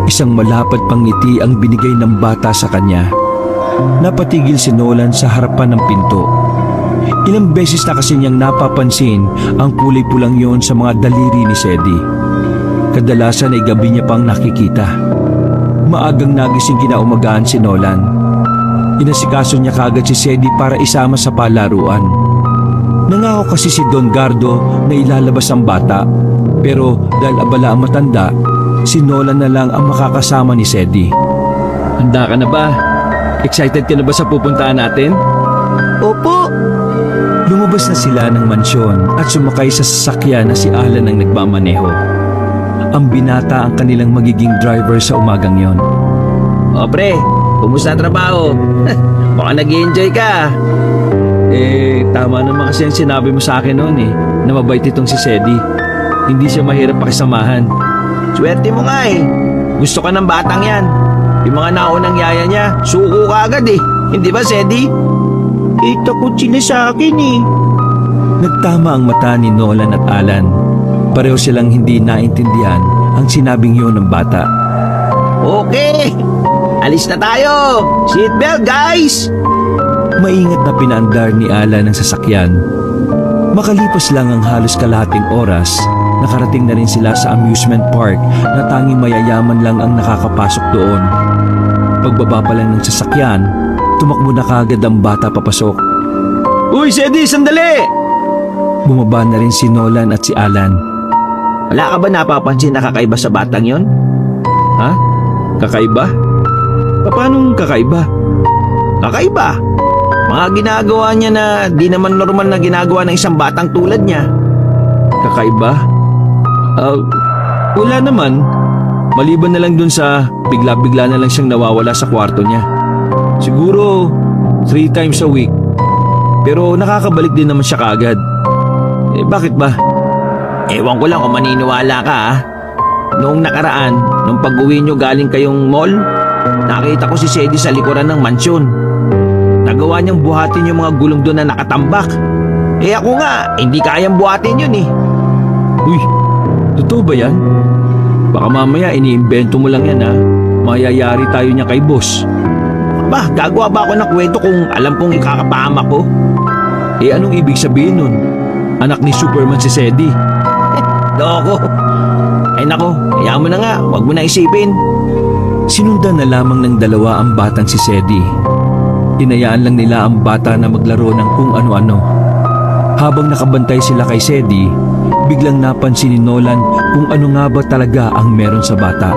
Isang malapad pang ngiti ang binigay ng bata sa kanya. Napatigil si Nolan sa harapan ng pinto. Ilang beses na kasi niyang napapansin ang kulay pulang yon sa mga daliri ni Sedi. Kadalasan ay gabi niya pang nakikita. Maagang nagising kinaumagaan si Nolan. Inasikaso niya kagad si Sedi para isama sa palaruan. Nangako kasi si Don Gardo na ilalabas ang bata, pero dahil abala ang matanda, si Nolan na lang ang makakasama ni Sedi. Handa ka na ba? Excited ka na ba sa pupuntahan natin? Opo. Lumabas na sila ng mansyon at sumakay sa sasakyan na si Alan ang nagmamaneho. Ang binata ang kanilang magiging driver sa umagang yon. O pre, kumusta ang trabaho? Baka nag-enjoy ka. Tama naman kasi ang sinabi mo sa akin noon na mabait itong si Sedi. Hindi siya mahirap pakisamahan. Swerte mo nga eh. Gusto ka ng batang yan. Yung mga naunang yaya niya, suko ka agad eh. Hindi ba, Sedi? Takot sila sa akin eh. Nagtama ang mata ni Nolan at Alan. Pareho silang hindi naintindihan ang sinabing yun ng bata. Okay, alis na tayo. Seatbelt, guys! Maingat na pinaandar ni Alan ang sasakyan. Makalipas lang ang halos kalahating oras, nakarating na rin sila sa amusement park na tanging mayayaman lang ang nakakapasok doon. Pagbaba pa lang ng sasakyan, tumakbo na kagad ang bata papasok. Uy, Sedi, sandali! Bumaba na rin si Nolan at si Alan. Wala ka ba napapansin na kakaiba sa batang yon? Ha? Kakaiba? Paanong kakaiba? Kakaiba? Mga ginagawa niya na di naman normal na ginagawa ng isang batang tulad niya. Kakaiba? Wala naman. Maliban na lang dun sa bigla-bigla na lang siyang nawawala sa kwarto niya. Siguro 3 times a week. Pero nakakabalik din naman siya kaagad. Bakit ba? Ewan ko lang kung maniniwala ka Noong nakaraan, nung pag-uwi nyo galing kayong mall, nakita ko si Sedi sa likuran ng mansyon. Nagawa niyang buhatin yung mga gulong doon na nakatambak. Ako nga, hindi kayang buhatin yun eh. Uy, totoo ba yan? Baka mamaya iniimbento mo lang yan Mayayari tayo niya kay boss. Ba, gagawa ba ako ng kwento kung alam kong ikakapahamak ko? Anong ibig sabihin nun? Anak ni Superman si Sedi. Loko. Nako, hayaan mo na nga, huwag mo na isipin. Sinundan na lamang ng dalawa ang batang si Sedi. Inayaan lang nila ang bata na maglaro ng kung ano-ano. Habang nakabantay sila kay Sedi, biglang napansin ni Nolan kung ano nga ba talaga ang meron sa bata.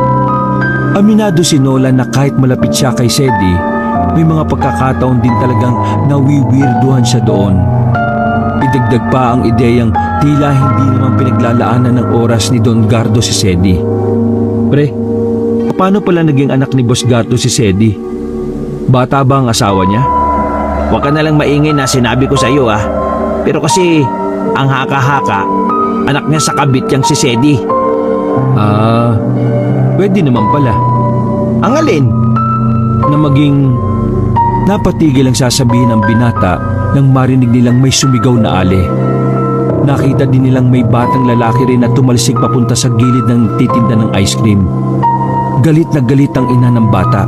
Aminado si Nolan na kahit malapit siya kay Sedi, may mga pagkakataon din talagang nawiwirduhan siya doon. Idagdag pa ang ideyang tila hindi naman pinaglalaanan ng oras ni Don Gardo si Sedi. Pre, paano pala naging anak ni Boss Gardo si Sedi? Bata ba ang asawa niya? Huwag ka na lang maingay na sinabi ko sa iyo ah. Pero kasi, ang haka-haka, anak niya sa kabit yang si Sedi. Ah, pwede naman pala. Ang alin? Na maging napatigil ang sasabihin ng binata nang marinig nilang may sumigaw na ale. Nakita din nilang may batang lalaki rin na tumalsik papunta sa gilid ng titinda ng ice cream. Galit na galit ang ina ng bata.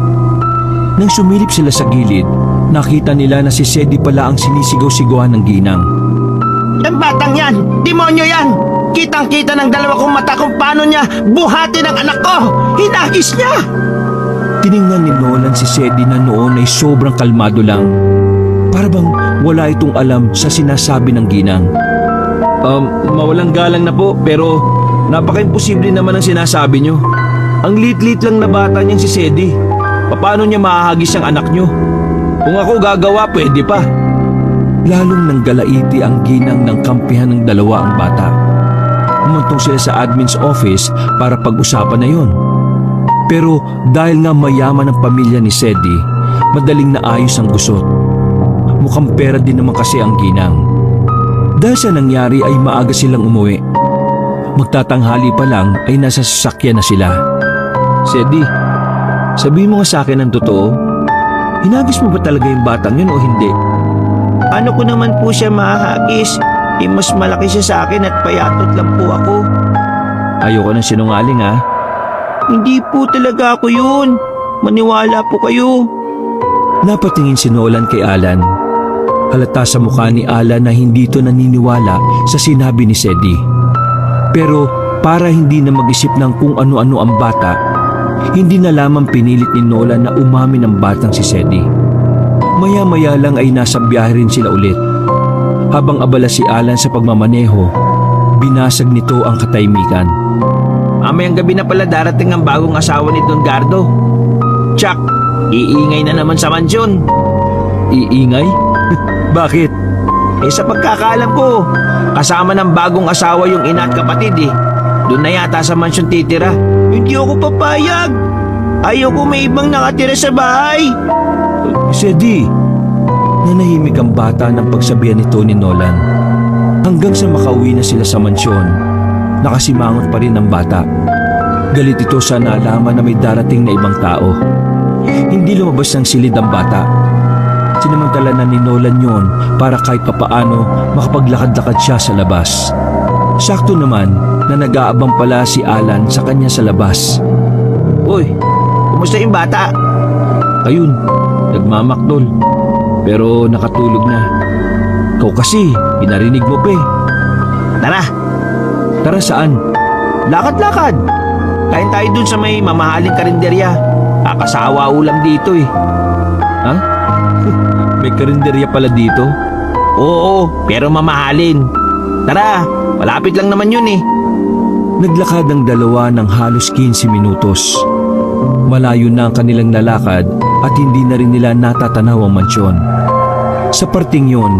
Nang sumilip sila sa gilid, nakita nila na si Sedi pala ang sinisigaw-sigawan ng ginang. Ang batang yan! Demonyo yan! Kitang-kita ng dalawa kong mata kung paano niya buhatin ang anak ko! Hinagis niya! Tiningnan ni Nolan si Sedi na noon ay sobrang kalmado lang. Para bang wala itong alam sa sinasabi ng ginang. Mawalang galang na po, pero napaka-imposible naman ang sinasabi nyo. Ang lit-lit lang na bata niyang si Sedi. Paano niya mahahagis ang anak nyo? Kung ako gagawa, pwede pa. Lalong nanggalaiti ang ginang ng kampihan ng dalawa ang bata. Umuntong sila sa admin's office para pag-usapan na yon. Pero dahil nga mayaman ang pamilya ni Sedi, madaling naayos ang gusot. Mukhang pera din naman kasi ang ginang. Dahil sa nangyari ay maaga silang umuwi. Magtatanghali pa lang ay nasa sasakyan na sila. Sedi, sabihin mo nga sa akin ang totoo. Hinagis mo ba talaga yung batang yun o hindi? Ano ko naman po siya mahagis? Mas malaki siya sa akin at payatot lang po ako. Ayoko ng sinungaling ha. Hindi po talaga ako yun. Maniwala po kayo. Napatingin si Nolan kay Alan. Halata sa mukha ni Alan na hindi ito naniniwala sa sinabi ni Sedi. Pero para hindi na mag-isip ng kung ano-ano ang bata, hindi na lamang pinilit ni Nolan na umamin ang batang si Sedi. Maya-maya lang ay nasa biyahe rin sila ulit. Habang abala si Alan sa pagmamaneho, binasag nito ang katahimikan. Mamayang gabi na pala darating ang bagong asawa ni Don Gardo. Tsak, iingay na naman sa mansyon. Iingay? Bakit? Sa pagkakaalam ko, kasama ng bagong asawa yung ina at kapatid eh. Doon na yata sa mansyon titira. Hindi ako papayag. Ayoko may ibang nakatira sa bahay. Sedi! Nanahimik ang bata ng pagsabihan nito ni Nolan. Hanggang sa makauwi na sila sa mansyon, nakasimangot pa rin ang bata. Galit ito sa naalaman na may darating na ibang tao. Hindi lumabas ng silid ang bata. Sinamantala na ni Nolan yon para kahit papaano makapaglakad-lakad siya sa labas. Sakto naman na nag-aabang pala si Alan sa kanya sa labas. Uy, kumusta yung bata? Ayun, nagmamakdol. Pero nakatulog na. Ikaw kasi, pinarinig mo pa eh. Tara, Tara saan? lakad-lakad. Kain tayo dun sa may mamahaling karinderya. Kakasawa ulam dito eh. Ha? May karinderya pala dito? Oo, pero mamahalin. Tara, malapit lang naman yun eh. Naglakad ang dalawa ng halos 15 minutos. Malayo na ang kanilang lalakad at hindi na rin nila natatanaw ang mansyon. Sa parting yon,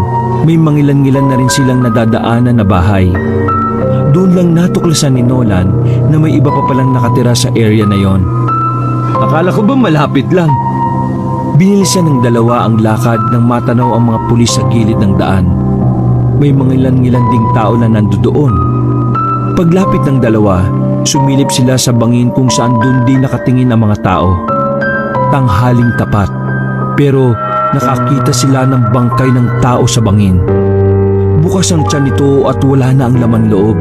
may mangilan-ngilan na rin silang nadadaanan na bahay. Doon lang natuklasan ni Nolan na may iba pa palang nakatira sa area na yon. Akala ko ba malapit lang? Binilisan ng dalawa ang lakad nang matanaw ang mga pulis sa gilid ng daan. May mangilan-ngilan ding tao na nandoon. Paglapit ng dalawa, sumilip sila sa bangin kung saan doon din nakatingin ang mga tao. Tanghaling tapat, pero nakakita sila ng bangkay ng tao sa bangin. Bukas ang tiyan nito at wala na ang laman loob.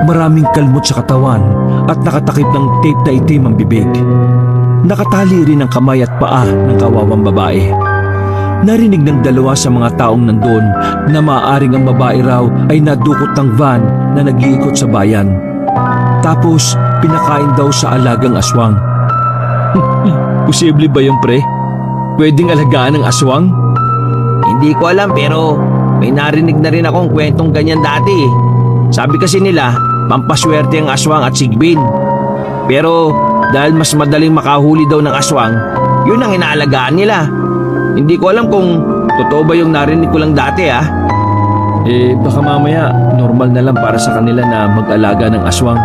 Maraming kalmot sa katawan at nakatakip ng tape na itim ang bibig. Nakatali rin ang kamay at paa ng kawawang babae. Narinig ng dalawa sa mga taong nandun na maaaring ang babae raw ay nadukot ng van na nag-iikot sa bayan. Tapos pinakain daw sa alagang aswang. Posible ba yung pre? Pwedeng alagaan ng aswang? Hindi ko alam pero may narinig na rin akong kwentong ganyan dati eh. Sabi kasi nila, pampaswerte ang aswang at sigbin. Pero dahil mas madaling makahuli daw ng aswang, yun ang inaalagaan nila. Hindi ko alam kung totoo ba yung narinig ko lang dati ah. Baka mamaya normal na lang para sa kanila na mag-alaga ng aswang.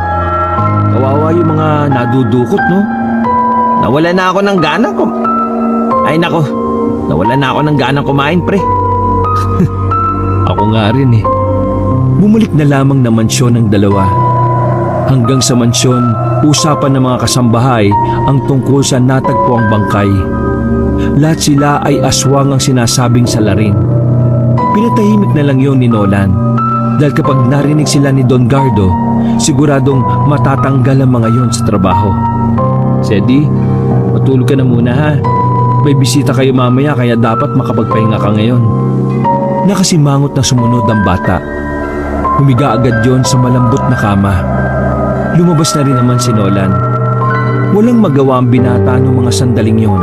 Kawawa yung mga nadudukot, no? Nawala na ako ng gana ko. Ay nako, Nawalan na ako ng ganang kumain, pre. Ako nga rin eh. Bumalik na lamang na mansyon ng dalawa. Hanggang sa mansyon, usapan ng mga kasambahay ang tungkol sa natagpuang bangkay. Lahat sila ay aswang ang sinasabing salarin. Pinatahimik na lang yun ni Nolan. Dahil kapag narinig sila ni Don Gardo, siguradong matatanggal ang mga yon sa trabaho. Sedi, matulog ka na muna ha. May bisita kayo mamaya kaya dapat makapagpahinga ka ngayon. Nakasimangot na sumunod ang bata. Humiga agad yon sa malambot na kama. Lumabas na rin naman si Nolan. Walang magawa ang binata noong mga sandaling yon.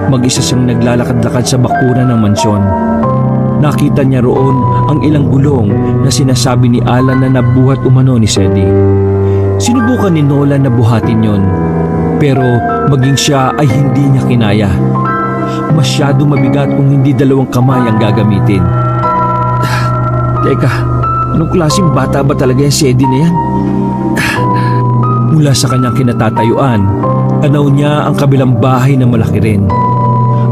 Mag-isa siyang naglalakad-lakad sa bakuran ng mansyon. Nakita niya roon ang ilang gulong na sinasabi ni Alan na nabuhat umano ni Sedi. Sinubukan ni Nolan na buhatin yon, pero maging siya ay hindi niya kinaya. Masyado mabigat kung hindi dalawang kamay ang gagamitin. Teka, anong klaseng bata ba talaga yung Sedi na yan? Mula sa kanyang kinatatayuan, tanaw niya ang kabilang bahay na malaki rin.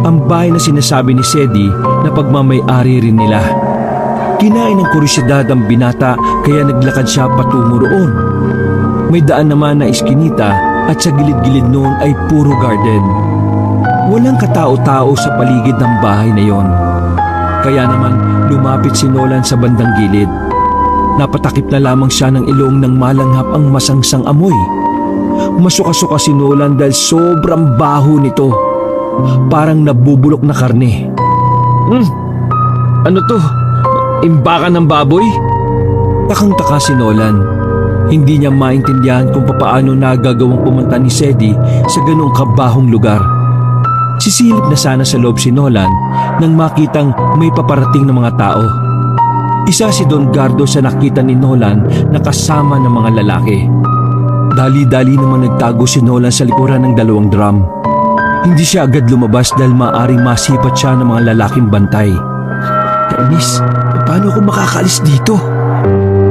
Ang bahay na sinasabi ni Sedi na pagmamay-ari rin nila. Kinain ng kuryosidad ang binata kaya naglakad siya patungo roon. May daan naman na iskinita at sa gilid-gilid noon ay puro garden. Walang katao-tao sa paligid ng bahay na yon. Kaya naman lumapit si Nolan sa bandang gilid. Napatakip na lamang siya ng ilong nang malanghap ang masangsang amoy. Masuka-suka si Nolan dahil sobrang baho nito. Parang nabubulok na karne. Ano to? Imbakan ng baboy? Takang-taka si Nolan. Hindi niya maintindihan kung papaano nagagawang pumunta ni Sedi sa ganong kabahong lugar. Sisilip na sana sa loob si Nolan nang makitang may paparating na mga tao. Isa si Don Gardo sa nakita ni Nolan na kasama ng mga lalaki. Dali-dali naman nagtago si Nolan sa likuran ng dalawang drum. Hindi siya agad lumabas dahil maaaring masipat siya ng mga lalaking bantay. Kainis, paano ako makakaalis dito?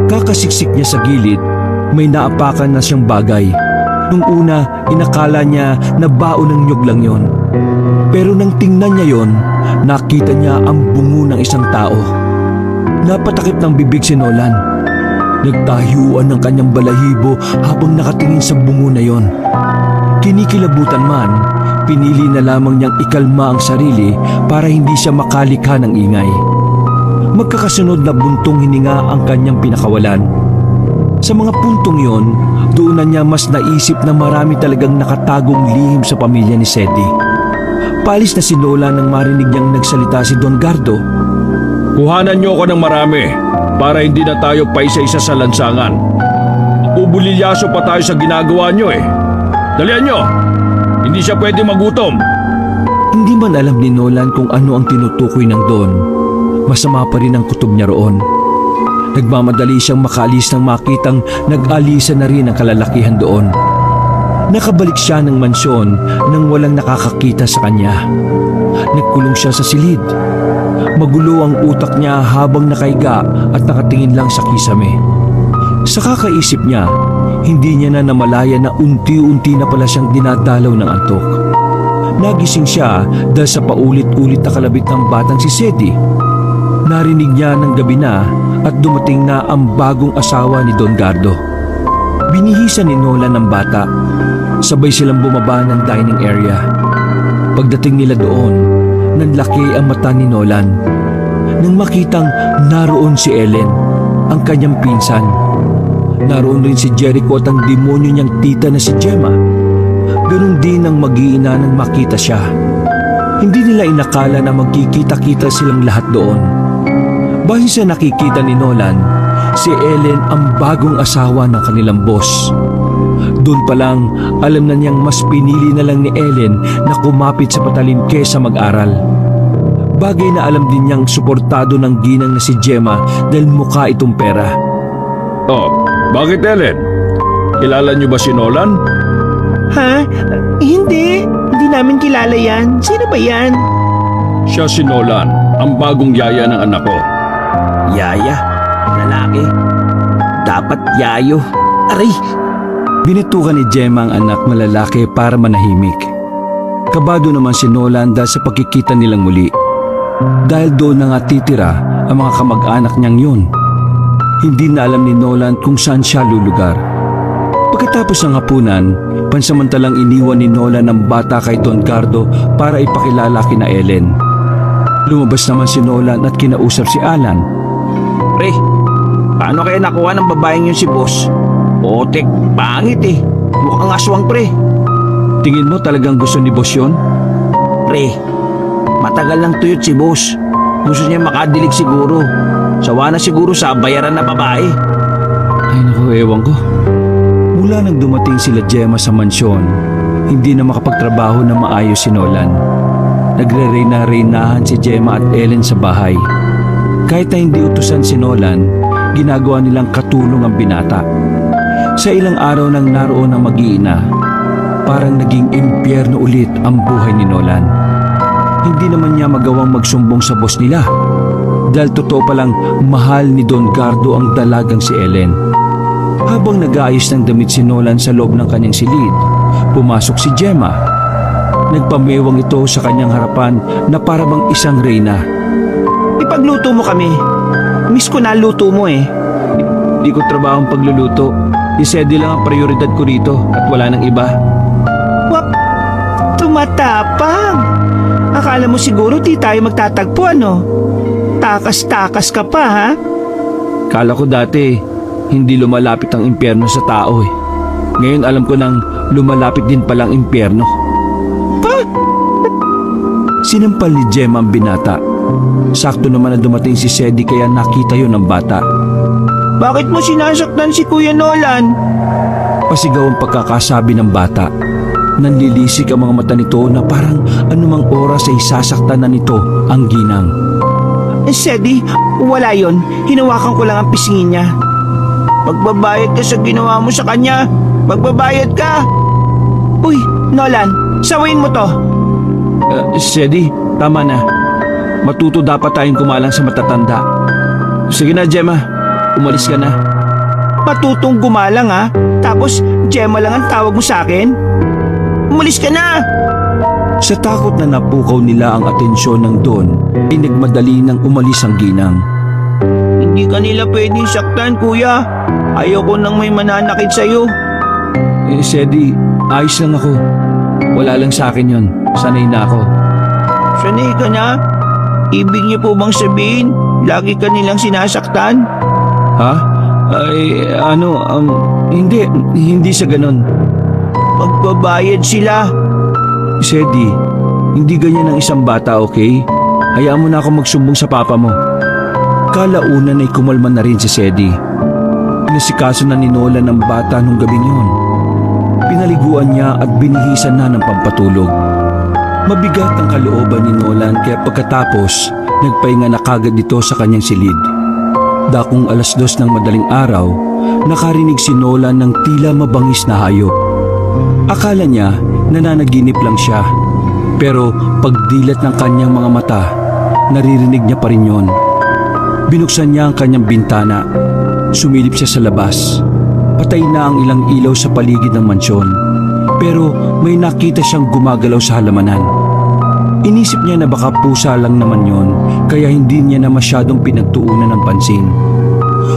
Kakasiksik niya sa gilid, may naapakan na siyang bagay. Nung una, inakala niya na baon ng nyug lang yon. Pero nang tingnan niya yon, nakita niya ang bungo ng isang tao. Napatakip ng bibig si Nolan. Nagtahiyuan ng kanyang balahibo habang nakatingin sa bungo na yon. Kinikilabutan man, pinili na lamang niyang ikalma ang sarili para hindi siya makalikha ng ingay. Magkakasunod na buntong hininga ang kanyang pinakawalan. Sa mga puntong yon, doon na niya mas naisip na marami talagang nakatagong lihim sa pamilya ni Sedi. Palis na si Nolan nang marinig niyang nagsalita si Don Gardo. Kuhanan niyo ako ng marami para hindi na tayo paisa-isa sa lansangan. Ubulilyaso pa tayo sa ginagawa niyo eh. Dalian niyo! Hindi siya pwede magutom. Hindi man alam ni Nolan kung ano ang tinutukoy ng Don. Masama pa rin ang kutob niya roon. Nagmamadali siyang makaalis nang makitang nag-alisa na rin ang kalalakihan doon. Nakabalik siya ng mansyon nang walang nakakakita sa kanya. Nagkulong siya sa silid. Magulo ang utak niya habang nakahiga at nakatingin lang sa kisame. Sa kakaisip niya, hindi niya na namalaya na unti-unti na pala siyang dinadalaw ng antok. Nagising siya dahil sa paulit-ulit na kalabit ng batang si Sedi. Narinig niya ng gabi na at dumating na ang bagong asawa ni Don Gardo. Binihisan ni Nolan ng bata. Sabay silang bumaba ng dining area. Pagdating nila doon, nanlaki ang mata ni Nolan. Nang makitang naroon si Ellen, ang kanyang pinsan. Naroon rin si Jericho at ang demonyo niyang tita na si Gemma. Ganun din ang mag-iina nang makita siya. Hindi nila inakala na magkikita-kita silang lahat doon. Base sa nakikita ni Nolan, si Ellen ang bagong asawa ng kanilang boss. Doon pa lang, alam na niyang mas pinili na lang ni Ellen na kumapit sa patalim kesa mag-aral. Bagay na alam din niyang suportado ng ginang na si Gemma dahil mukha itong pera. Oh, bakit Ellen? Kilala niyo ba si Nolan? Ha? Hindi. Hindi namin kilala yan. Sino ba yan? Siya si Nolan, ang bagong yaya ng anak ko. Yaya? Lalaki? Dapat yayo. Aray! Binitukan ni Gemma ang anak na lalaki para manahimik. Kabado naman si Nolan dahil sa pagkikita nilang muli. Dahil doon na nga titira ang mga kamag-anak niyang yun. Hindi na alam ni Nolan kung saan siya lulugar. Pagkatapos ng hapunan, pansamantalang iniwan ni Nolan ang bata kay Don Gardo para ipakilala kina Ellen. Lumabas naman si Nolan at kinausap si Alan. Pre, paano kaya nakuha ng babaeng yun si boss? Otek, pangit eh. Mukhang aswang pre. Tingin mo talagang gusto ni boss yun? Pre, matagal lang tuyot si boss. Gusto niya makadilig siguro. Sawa na siguro sa bayaran na babae. Ay naku, ewan ko. Mula nang dumating sila Gemma sa mansyon, hindi na makapagtrabaho na maayos si Nolan. Nagre-reyna-reynahan si Gemma at Ellen sa bahay. Kahit na hindi utusan si Nolan, ginagawa nilang katulong ang binata. Sa ilang araw nang naroon ang mag-iina, parang naging impyerno ulit ang buhay ni Nolan. Hindi naman niya magawang magsumbong sa boss nila. Dahil totoo palang mahal ni Don Gardo ang dalagang si Ellen. Habang nag-aayos ng damit si Nolan sa loob ng kanyang silid, pumasok si Gemma. Nagpamewang ito sa kanyang harapan na parabang isang reyna. Ipagluto mo kami. Miss ko na luto mo eh. Di ko trabaho ang pagluluto. Isedi lang ang prioridad ko rito at wala nang iba. Wap, tumatapang. Akala mo siguro di tayo magtatagpo ano? Takas-takas ka pa ha? Kala ko dati, hindi lumalapit ang impyerno sa tao eh. Ngayon alam ko nang lumalapit din palang impyerno. Pa? Sinampal ni Gemma ang binata. Sakto naman na dumating si Sedi kaya nakita yon ng bata. Bakit mo sinasaktan si Kuya Nolan? Pasigaw ang pagkakasabi ng bata. Nanlilisik ang mga mata nito na parang anumang oras ay sasaktan na nito ang ginang. Sedi, wala yon. Hinawakan ko lang ang pisingin niya. Magbabayad ka sa ginawa mo sa kanya. Magbabayad ka. Uy, Nolan, sawayin mo to. Sedi, tama na. Matuto dapat tayong kumalang sa matatanda. Sige na, Gemma. Umalis ka na. Matutong gumalang ha. Tapos, Gemma lang ang tawag mo sa akin. Umalis ka na. Sa takot na napukaw nila ang atensyon ng Don, ay nagmadali nang umalis ang ginang. Hindi ka nila pwedeng saktan, kuya. Ayoko nang may mananakit sa'yo. Sedi, ayos lang ako. Wala lang sa akin yon. Sanay na ako. Sanay ka na? Ibig niyo po bang sabihin, lagi ka nilang sinasaktan? Ha? Ay, hindi sa ganon. Magbabayad sila. Sedi, hindi ganyan ang isang bata, okay? Hayaan mo na ako magsumbong sa papa mo. Kalaunan ay kumalma na rin si Sedi. Inasikaso na ni Nolan ang bata nung gabing yun. Pinaliguan niya at binihisan na ng pampatulog. Mabigat ang kalooban ni Nolan kaya pagkatapos, nagpahinga na kagad ito sa kanyang silid. Dakong 2:00 ng madaling araw, nakarinig si Nolan ng tila mabangis na hayop. Akala niya nananaginip lang siya, pero pagdilat ng kanyang mga mata, naririnig niya pa rin yon. Binuksan niya ang kanyang bintana, sumilip siya sa labas. Patay na ang ilang ilaw sa paligid ng mansyon, pero may nakita siyang gumagalaw sa halamanan. Inisip niya na baka pusa lang naman yon, kaya hindi niya na masyadong pinagtuunan ng pansin.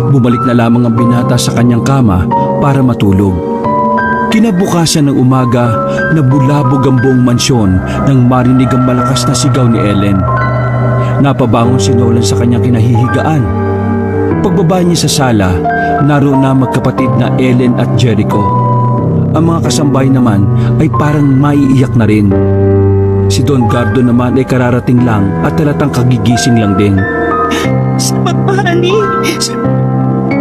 Bumalik na lamang ang binata sa kanyang kama para matulog. Kinabukasan ng umaga, nabulabog ang buong mansyon nang marinig ang malakas na sigaw ni Ellen. Napabangon si Nolan sa kanyang kinahihigaan. Pagbaba niya sa sala, naroon na magkapatid na Ellen at Jericho. Ang mga kasambay naman ay parang maiiyak na rin. Si Don Gardo naman ay kararating lang at talatang kagigising lang din. Honey,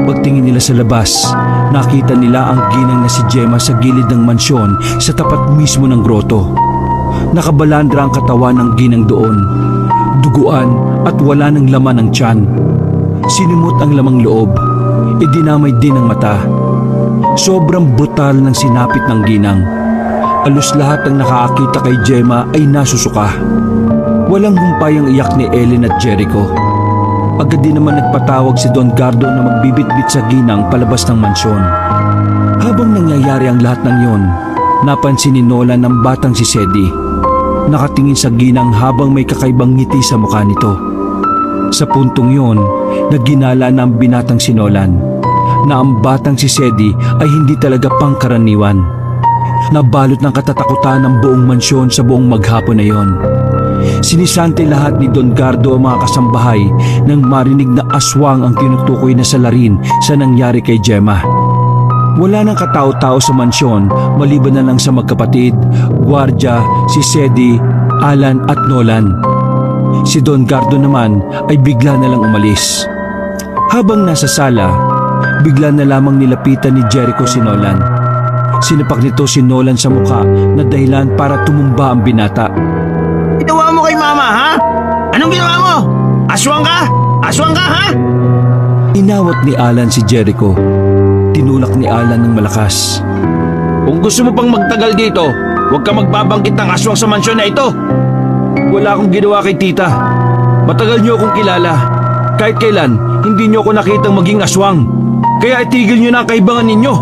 Pagtingin nila sa labas, nakita nila ang ginang na si Gemma sa gilid ng mansyon sa tapat mismo ng groto. Nakabalandra ang katawan ng ginang doon. Duguan at wala ng laman ng tiyan. Sinimot ang lamang loob. Idinamay din ang mata. Sobrang brutal ng sinapit ng ginang. Alos lahat ng nakakita kay Gemma ay nasusuka. Walang humpay ang iyak ni Ellen at Jericho. Agad din naman nagpatawag si Don Gardo na magbibitbit sa ginang palabas ng mansyon. Habang nangyayari ang lahat ng yon, napansin ni Nolan ang batang si Sedi. nakatingin sa ginang habang may kakaibang ngiti sa mukha nito. Sa puntong yon, nagginala na ang binatang si Nolan na ang batang si Sedi ay hindi talaga pangkaraniwan. Nabalot ng katatakutan ng buong mansyon sa buong maghapon na yon. Sinisante lahat ni Don Gardo ang mga kasambahay nang marinig na aswang ang tinutukoy na salarin sa nangyari kay Gemma. Wala nang katao-tao sa mansyon maliban na lang sa magkapatid, gwardya, si Sedi, Alan at Nolan. Si Don Gardo naman ay bigla na lang umalis. Habang nasa sala, bigla na lamang nilapitan ni Jericho si Nolan. Sinapak nito si Nolan sa mukha na dahilan para tumumba ang binata. Ginawa mo kay mama, ha? Anong ginawa mo? Aswang ka? Aswang ka, ha? Inawat ni Alan si Jericho. Tinulak ni Alan ng malakas. Kung gusto mo pang magtagal dito, huwag ka magbabanggit ng aswang sa mansyon na ito. Wala akong ginawa kay tita. Matagal niyo akong kilala. Kahit kailan, hindi niyo ako nakitang maging aswang. Kaya itigil niyo na ang kaibangan ninyo.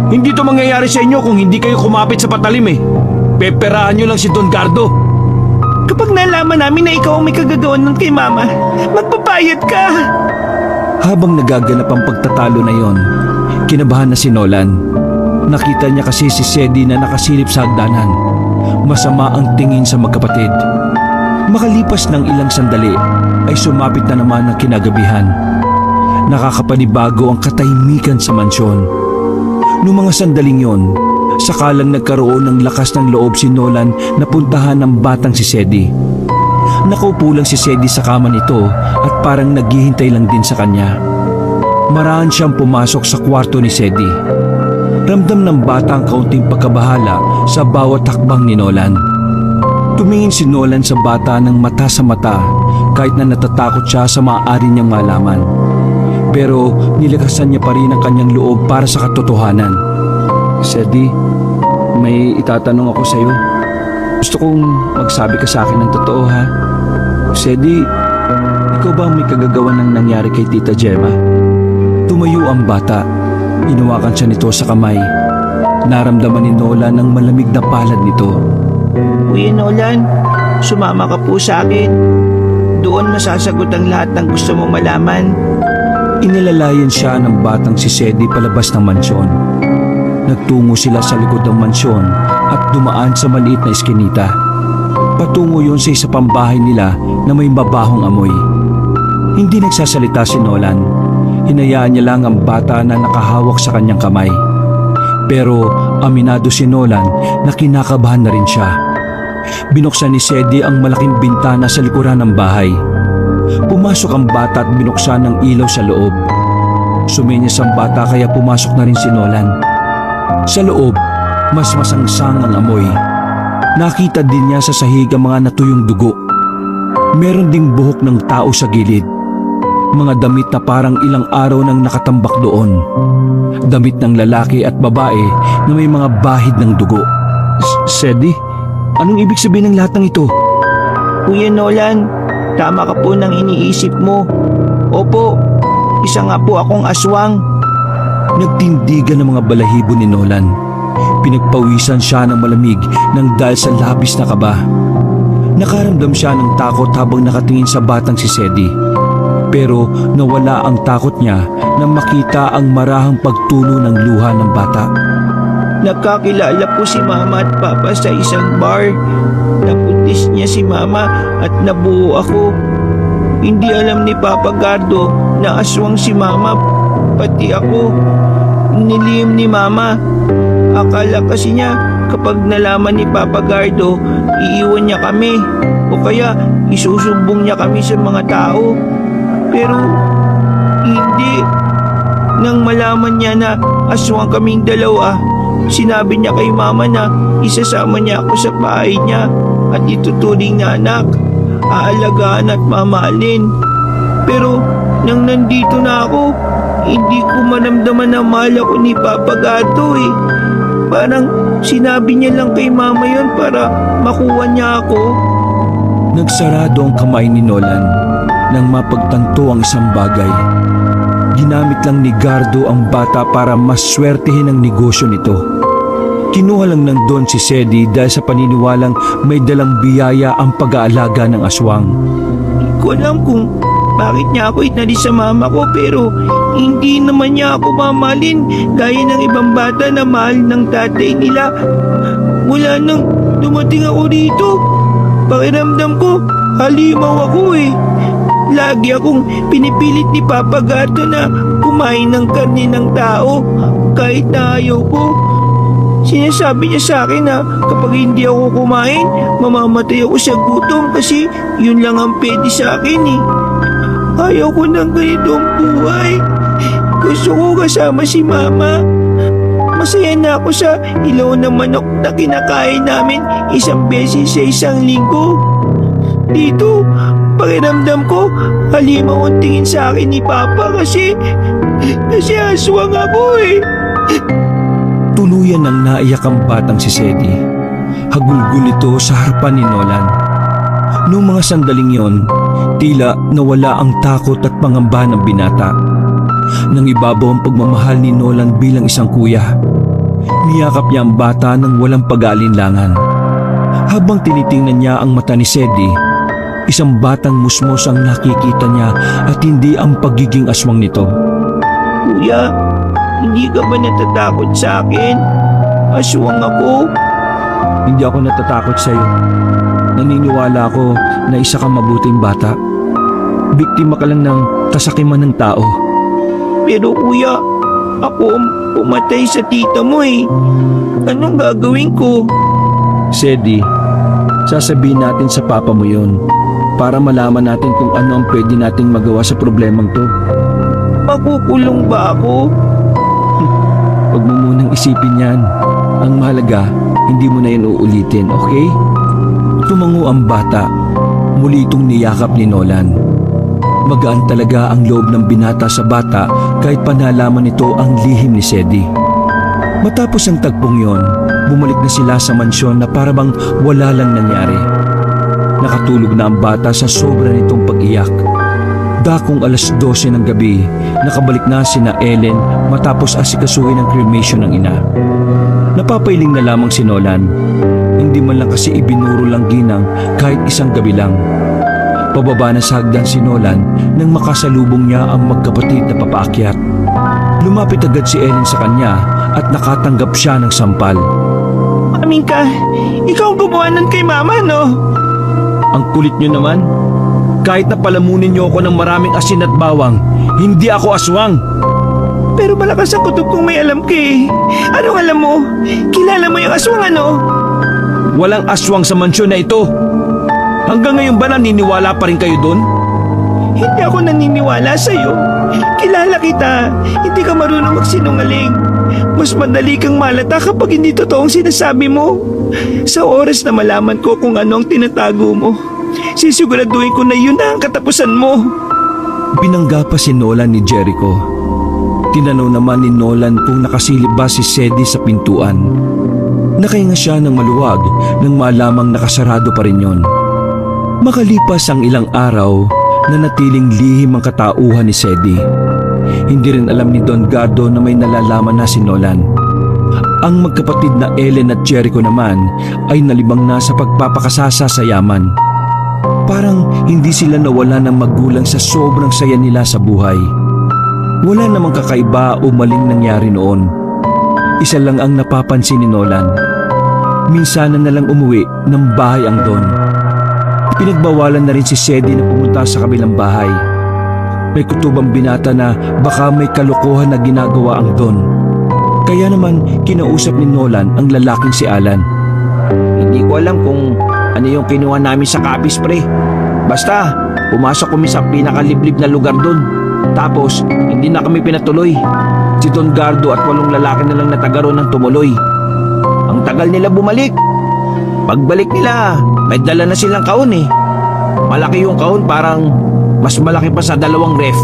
Hindi to mangyayari sa inyo kung hindi kayo kumapit sa patalim eh. Peperahan niyo lang si Don Gardo. Kapag nalaman namin na ikaw ang may kagagawan nun kay mama, magpapayat ka. Habang nagaganap ang pagtatalo na yon, kinabahan na si Nolan. Nakita niya kasi si Sedi na nakasilip sa hagdanan. Masama ang tingin sa magkapatid. Makalipas ng ilang sandali, ay sumapit na naman ang kinagabihan. Nakakapanibago ang katahimikan sa mansyon. Noong mga sandaling yon, sakalang nagkaroon ng lakas ng loob si Nolan na puntahan ng batang si Sedi. Nakaupo lang si Sedi sa kama nito at parang naghihintay lang din sa kanya. Marahan siyang pumasok sa kwarto ni Sedi. Ramdam ng bata ang kaunting pagkabahala sa bawat hakbang ni Nolan. Tumingin si Nolan sa bata ng mata sa mata kahit na natatakot siya sa maaari niyang malaman. Pero nilakasan niya pa rin ang kanyang loob para sa katotohanan. Sedi, may itatanong ako sa iyo. Gusto kong magsabi ka sa akin ng totoo, ha? Sedi, ikaw ba ang may kagagawan ng nangyari kay Tita Gemma? Tumayo ang bata. Inawakan siya nito sa kamay. Naramdaman ni Nolan ang malamig na palad nito. Kuya Nolan, sumama ka po sa akin. Doon masasagot ang lahat ng gusto mong malaman. Inilalayan siya ng batang si Sedi palabas ng mansyon. Nagtungo sila sa likod ng mansyon at dumaan sa maliit na eskinita. Patungo yun sa isa pang bahay nila na may mabahong amoy. Hindi nagsasalita si Nolan. Hinayaan niya lang ang bata na nakahawak sa kanyang kamay. Pero aminado si Nolan na kinakabahan na rin siya. Binuksan ni Sedi ang malaking bintana sa likuran ng bahay. Pumasok ang bata at binuksan ang ilaw sa loob. Sumenyas ang bata kaya pumasok na rin si Nolan. Sa loob, mas masangsang ang amoy. Nakita din niya sa sahig ang mga natuyong dugo. Meron ding buhok ng tao sa gilid. Mga damit na parang ilang araw nang nakatambak doon. Damit ng lalaki at babae na may mga bahid ng dugo. Sedi, anong ibig sabihin ng lahat ng ito? Kuya Nolan, tama ka po ng iniisip mo. Opo, isa nga po akong aswang. Nagtindigan ng mga balahibo ni Nolan. Pinagpawisan siya ng malamig nang dahil sa labis na kaba. Nakaramdam siya ng takot habang nakatingin sa batang si Sedi. Pero nawala ang takot niya nang makita ang marahang pagtulo ng luha ng bata. Nakakilala po si Mama at Papa sa isang bar. Napuntis niya si Mama at nabuo ako. Hindi alam ni Papa Gardo na aswang si Mama, pati ako. Nilihim ni Mama. Akala kasi niya kapag nalaman ni Papa Gardo, iiwan niya kami o kaya isusumbong niya kami sa mga tao. Pero hindi. Nang malaman niya na aswang kaming dalawa, sinabi niya kay Mama na isasama niya ako sa bahay niya at ituturing na anak, aalagaan at mamahalin. Pero nang nandito na ako, hindi ko manamdaman na mahal ako ni Papa Gato eh. Parang sinabi niya lang kay Mama yon para makuha niya ako. Nagsarado ang kamay ni Nolan nang mapagtanto ang isang bagay. Ginamit lang ni Gardo ang bata para maswertehin ang negosyo nito. Kinuha lang ng Don si Sedi dahil sa paniniwalang may dalang biyaya ang pag-aalaga ng aswang. Hindi ko alam kung bakit niya ako inalis sa mama ko pero hindi naman niya ako mamahalin gaya ng ibang bata na mahal ng tatay nila. Mula nang dumating ako dito, pakiramdam ko halimaw ako eh. Lagi akong pinipilit ni Papa Gato na kumain ng karne ng tao kahit na ayaw ko. Sinasabi niya sa akin na kapag hindi ako kumain, mamamatay ako sa gutom kasi yun lang ang pwede sa akin eh. Ayaw ko ng ganitong buhay. Gusto ko kasama si Mama. Masaya na ako sa ilaw na manok na kinakain namin isang beses sa isang linggo. Dito, pakiramdam ko, halimaw ang tingin sa akin ni Papa kasi aswang ako eh. Tuluyan nang naiyak ang batang si Sedi. Hagulgul ito sa harapan ni Nolan. Noong mga sandaling yon, tila nawala ang takot at pangamba ng binata. Nang ibabaw ang pagmamahal ni Nolan bilang isang kuya. Niyakap niya ang bata ng walang pag-aalinlangan. Habang tinitingnan niya ang mata ni Sedi, isang batang musmos ang nakikita niya at hindi ang pagiging aswang nito. Kuya, hindi ka ba natatakot sa akin? Aswang ako. Hindi ako natatakot sa iyo. Naniniwala ako na isa kang mabuting bata. Biktima ka lang ng kasakiman ng tao. Pero kuya, ako ang pumatay sa tita mo eh. Anong gagawin ko? Sedi, sasabihin natin sa papa mo yon para malaman natin kung ano ang pwede nating magawa sa problemang to. Makukulong ba ako? Huwag mo munang isipin yan. Ang mahalaga, hindi mo na yan uulitin, okay? Tumango ang bata. Muli itong niyakap ni Nolan. Magaan talaga ang loob ng binata sa bata kahit panalaman nito ang lihim ni Sedi. Matapos ang tagpong yon, bumalik na sila sa mansyon na parabang wala lang nangyari. Nakatulog na ang bata sa sobra nitong pag-iyak. Dakong alas 12 ng gabi, nakabalik na sina Ellen matapos asikasuhin ang cremation ng ina. Napapailing na lamang si Nolan. Hindi man lang kasi ibinuro lang ginang kahit isang gabi lang. Pababa na sa hagdan si Nolan nang makasalubong niya ang magkapatid na papaakyat. Lumapit agad si Ellen sa kanya at nakatanggap siya ng sampal. Aming ka, ikaw ang gumawa nun kay Mama, no? Ang kulit niyo naman. Kahit na palamunin niyo ako ng maraming asin at bawang, hindi ako aswang. Pero malakas ang kutob kung may alam ka eh. Anong alam mo? Kilala mo yung aswang ano? Walang aswang sa mansyon na ito. Hanggang ngayon ba naniniwala pa rin kayo doon? Hindi ako naniniwala sa'yo. Kilala kita. Hindi ka marunong magsinungaling. Mas madali kang malata kapag hindi totoong sinasabi mo. Sa oras na malaman ko kung ano ang tinatago mo, sisiguraduhin ko na yun na ang katapusan mo. Binangga pa si Nolan ni Jericho. Tinanaw naman ni Nolan kung nakasilip ba si Sedi sa pintuan. Nakahinga siya ng maluwag nang malamang nakasarado pa rin yon. Makalipas ang ilang araw, nanatiling lihim ang katauhan ni Sedi. Hindi rin alam ni Don Gardo na may nalalaman na si Nolan. Ang magkapatid na Ellen at Jericho naman ay nalibang na sa pagpapakasasa sa yaman. Parang hindi sila nawala ng magulang sa sobrang saya nila sa buhay. Wala namang kakaiba o maling nangyari noon. Isa lang ang napapansin ni Nolan. Minsan na lang umuwi ng bahay ang Don. Pinagbawalan na rin si Sedi na pumunta sa kabilang bahay. May kutubang binata na baka may kalokohan na ginagawa ang Don. Kaya naman kinausap ni Nolan ang lalaking si Alan. Hindi ko alam kung ano yung kinuha namin sa Capiz, pre. Basta, pumasok kami sa pinakaliblib na lugar doon. Tapos, hindi na kami pinatuloy. Si Don Gardo at 8 lalaki na lang na taga roon ang tumuloy. Ang tagal nila bumalik. Pagbalik nila, may dala na silang kaon eh. Malaki yung kaon, parang mas malaki pa sa 2 ref.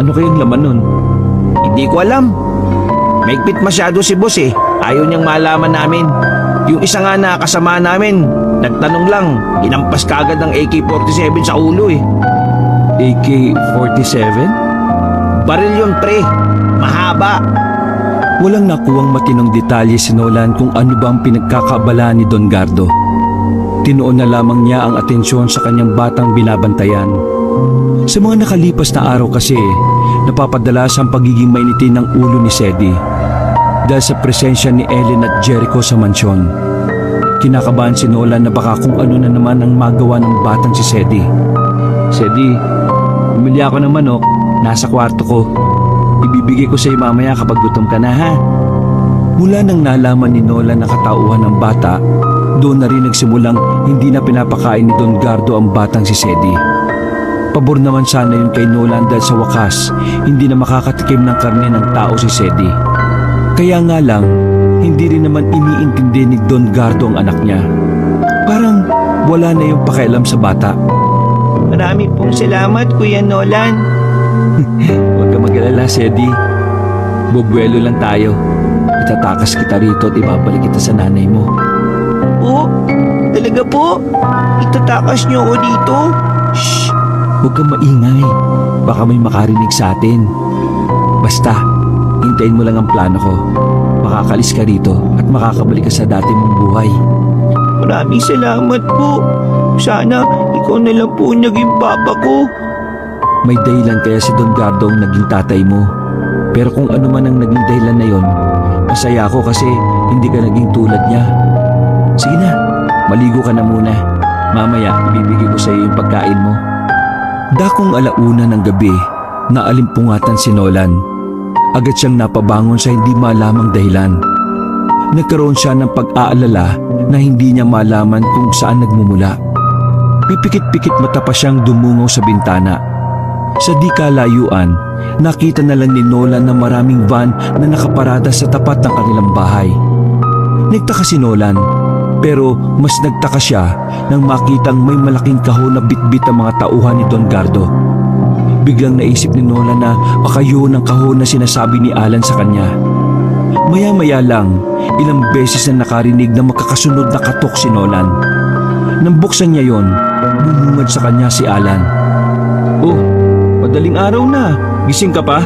Ano kayang laman nun? Hindi ko alam. Maigpit masyado si boss eh. Ayaw niyang malaman namin. Yung isa nga na kasama namin, nagtanong lang, inampas kaagad ng AK-47 sa ulo eh. AK-47? Baril yun, pre. Mahaba. Walang nakuwang matinong detalye si Nolan kung ano ba ang pinagkakaabalahan ni Don Gardo. Tinuon na lamang niya ang atensyon sa kanyang batang binabantayan. Sa mga nakalipas na araw kasi, napapadalas ang pagiging mainitin ng ulo ni Sedi dahil sa presensya ni Ellen at Jericho sa mansyon. Kinakabahan si Nolan na baka kung ano na naman ang magawa ng batang si Sedi. Sedi, bumili ako ng manok, nasa kwarto ko. Ibibigay ko sa iyo mamaya kapag gutom ka na, ha? Mula nang nalaman ni Nolan na katauhan ng bata, doon na rin nagsimulang hindi na pinapakain ni Don Gardo ang batang si Sedi. Pabor naman sana yun kay Nolan dahil sa wakas, hindi na makakatikim ng karne ng tao si Sedi. Kaya nga lang, hindi rin naman iniintindi ni Don Gardo ang anak niya. Parang wala na yung pakialam sa bata. Marami pong salamat, Kuya Nolan. Huwag ka mag-alala, Sedi. Bubuelo lang tayo. Itatakas kita rito at ibabalik kita sa nanay mo. Po? Talaga po? Itatakas niyo ako dito? Shh! Huwag kang maingay. Baka may makarinig sa atin. Basta, hintayin mo lang ang plano ko. Makakalis ka rito at makakabalik ka sa dati mong buhay. Maraming salamat po. Sana ikaw na lang po naging papa ko. May dahilan kaya si Don Gardo ang naging tatay mo. Pero kung ano man ang naging dahilan na yon, masaya ako kasi hindi ka naging tulad niya. Sige na, maligo ka na muna. Mamaya, ibibigay ko sa iyo yung pagkain mo. Dakong alauna ng gabi, naalimpungatan si Nolan. Agad siyang napabangon sa hindi malamang dahilan. Nagkaroon siya ng pag-aalala na hindi niya malaman kung saan nagmumula. Pipikit-pikit mata pa siyang dumungaw sa bintana. Sa di kalayuan, nakita na lang ni Nolan na maraming van na nakaparada sa tapat ng kanilang bahay. Nagtaka si Nolan, pero mas nagtaka siya nang makitang may malaking kahon na bitbit ang mga tauhan ni Don Gardo. Biglang naisip ni Nolan na baka yun ang kahon na sinasabi ni Alan sa kanya. Maya-maya lang, ilang beses na nakarinig na magkakasunod na katok si Nolan. Nang buksan niya yon, bumungad sa kanya si Alan. "Oh, madaling araw na. Gising ka pa?"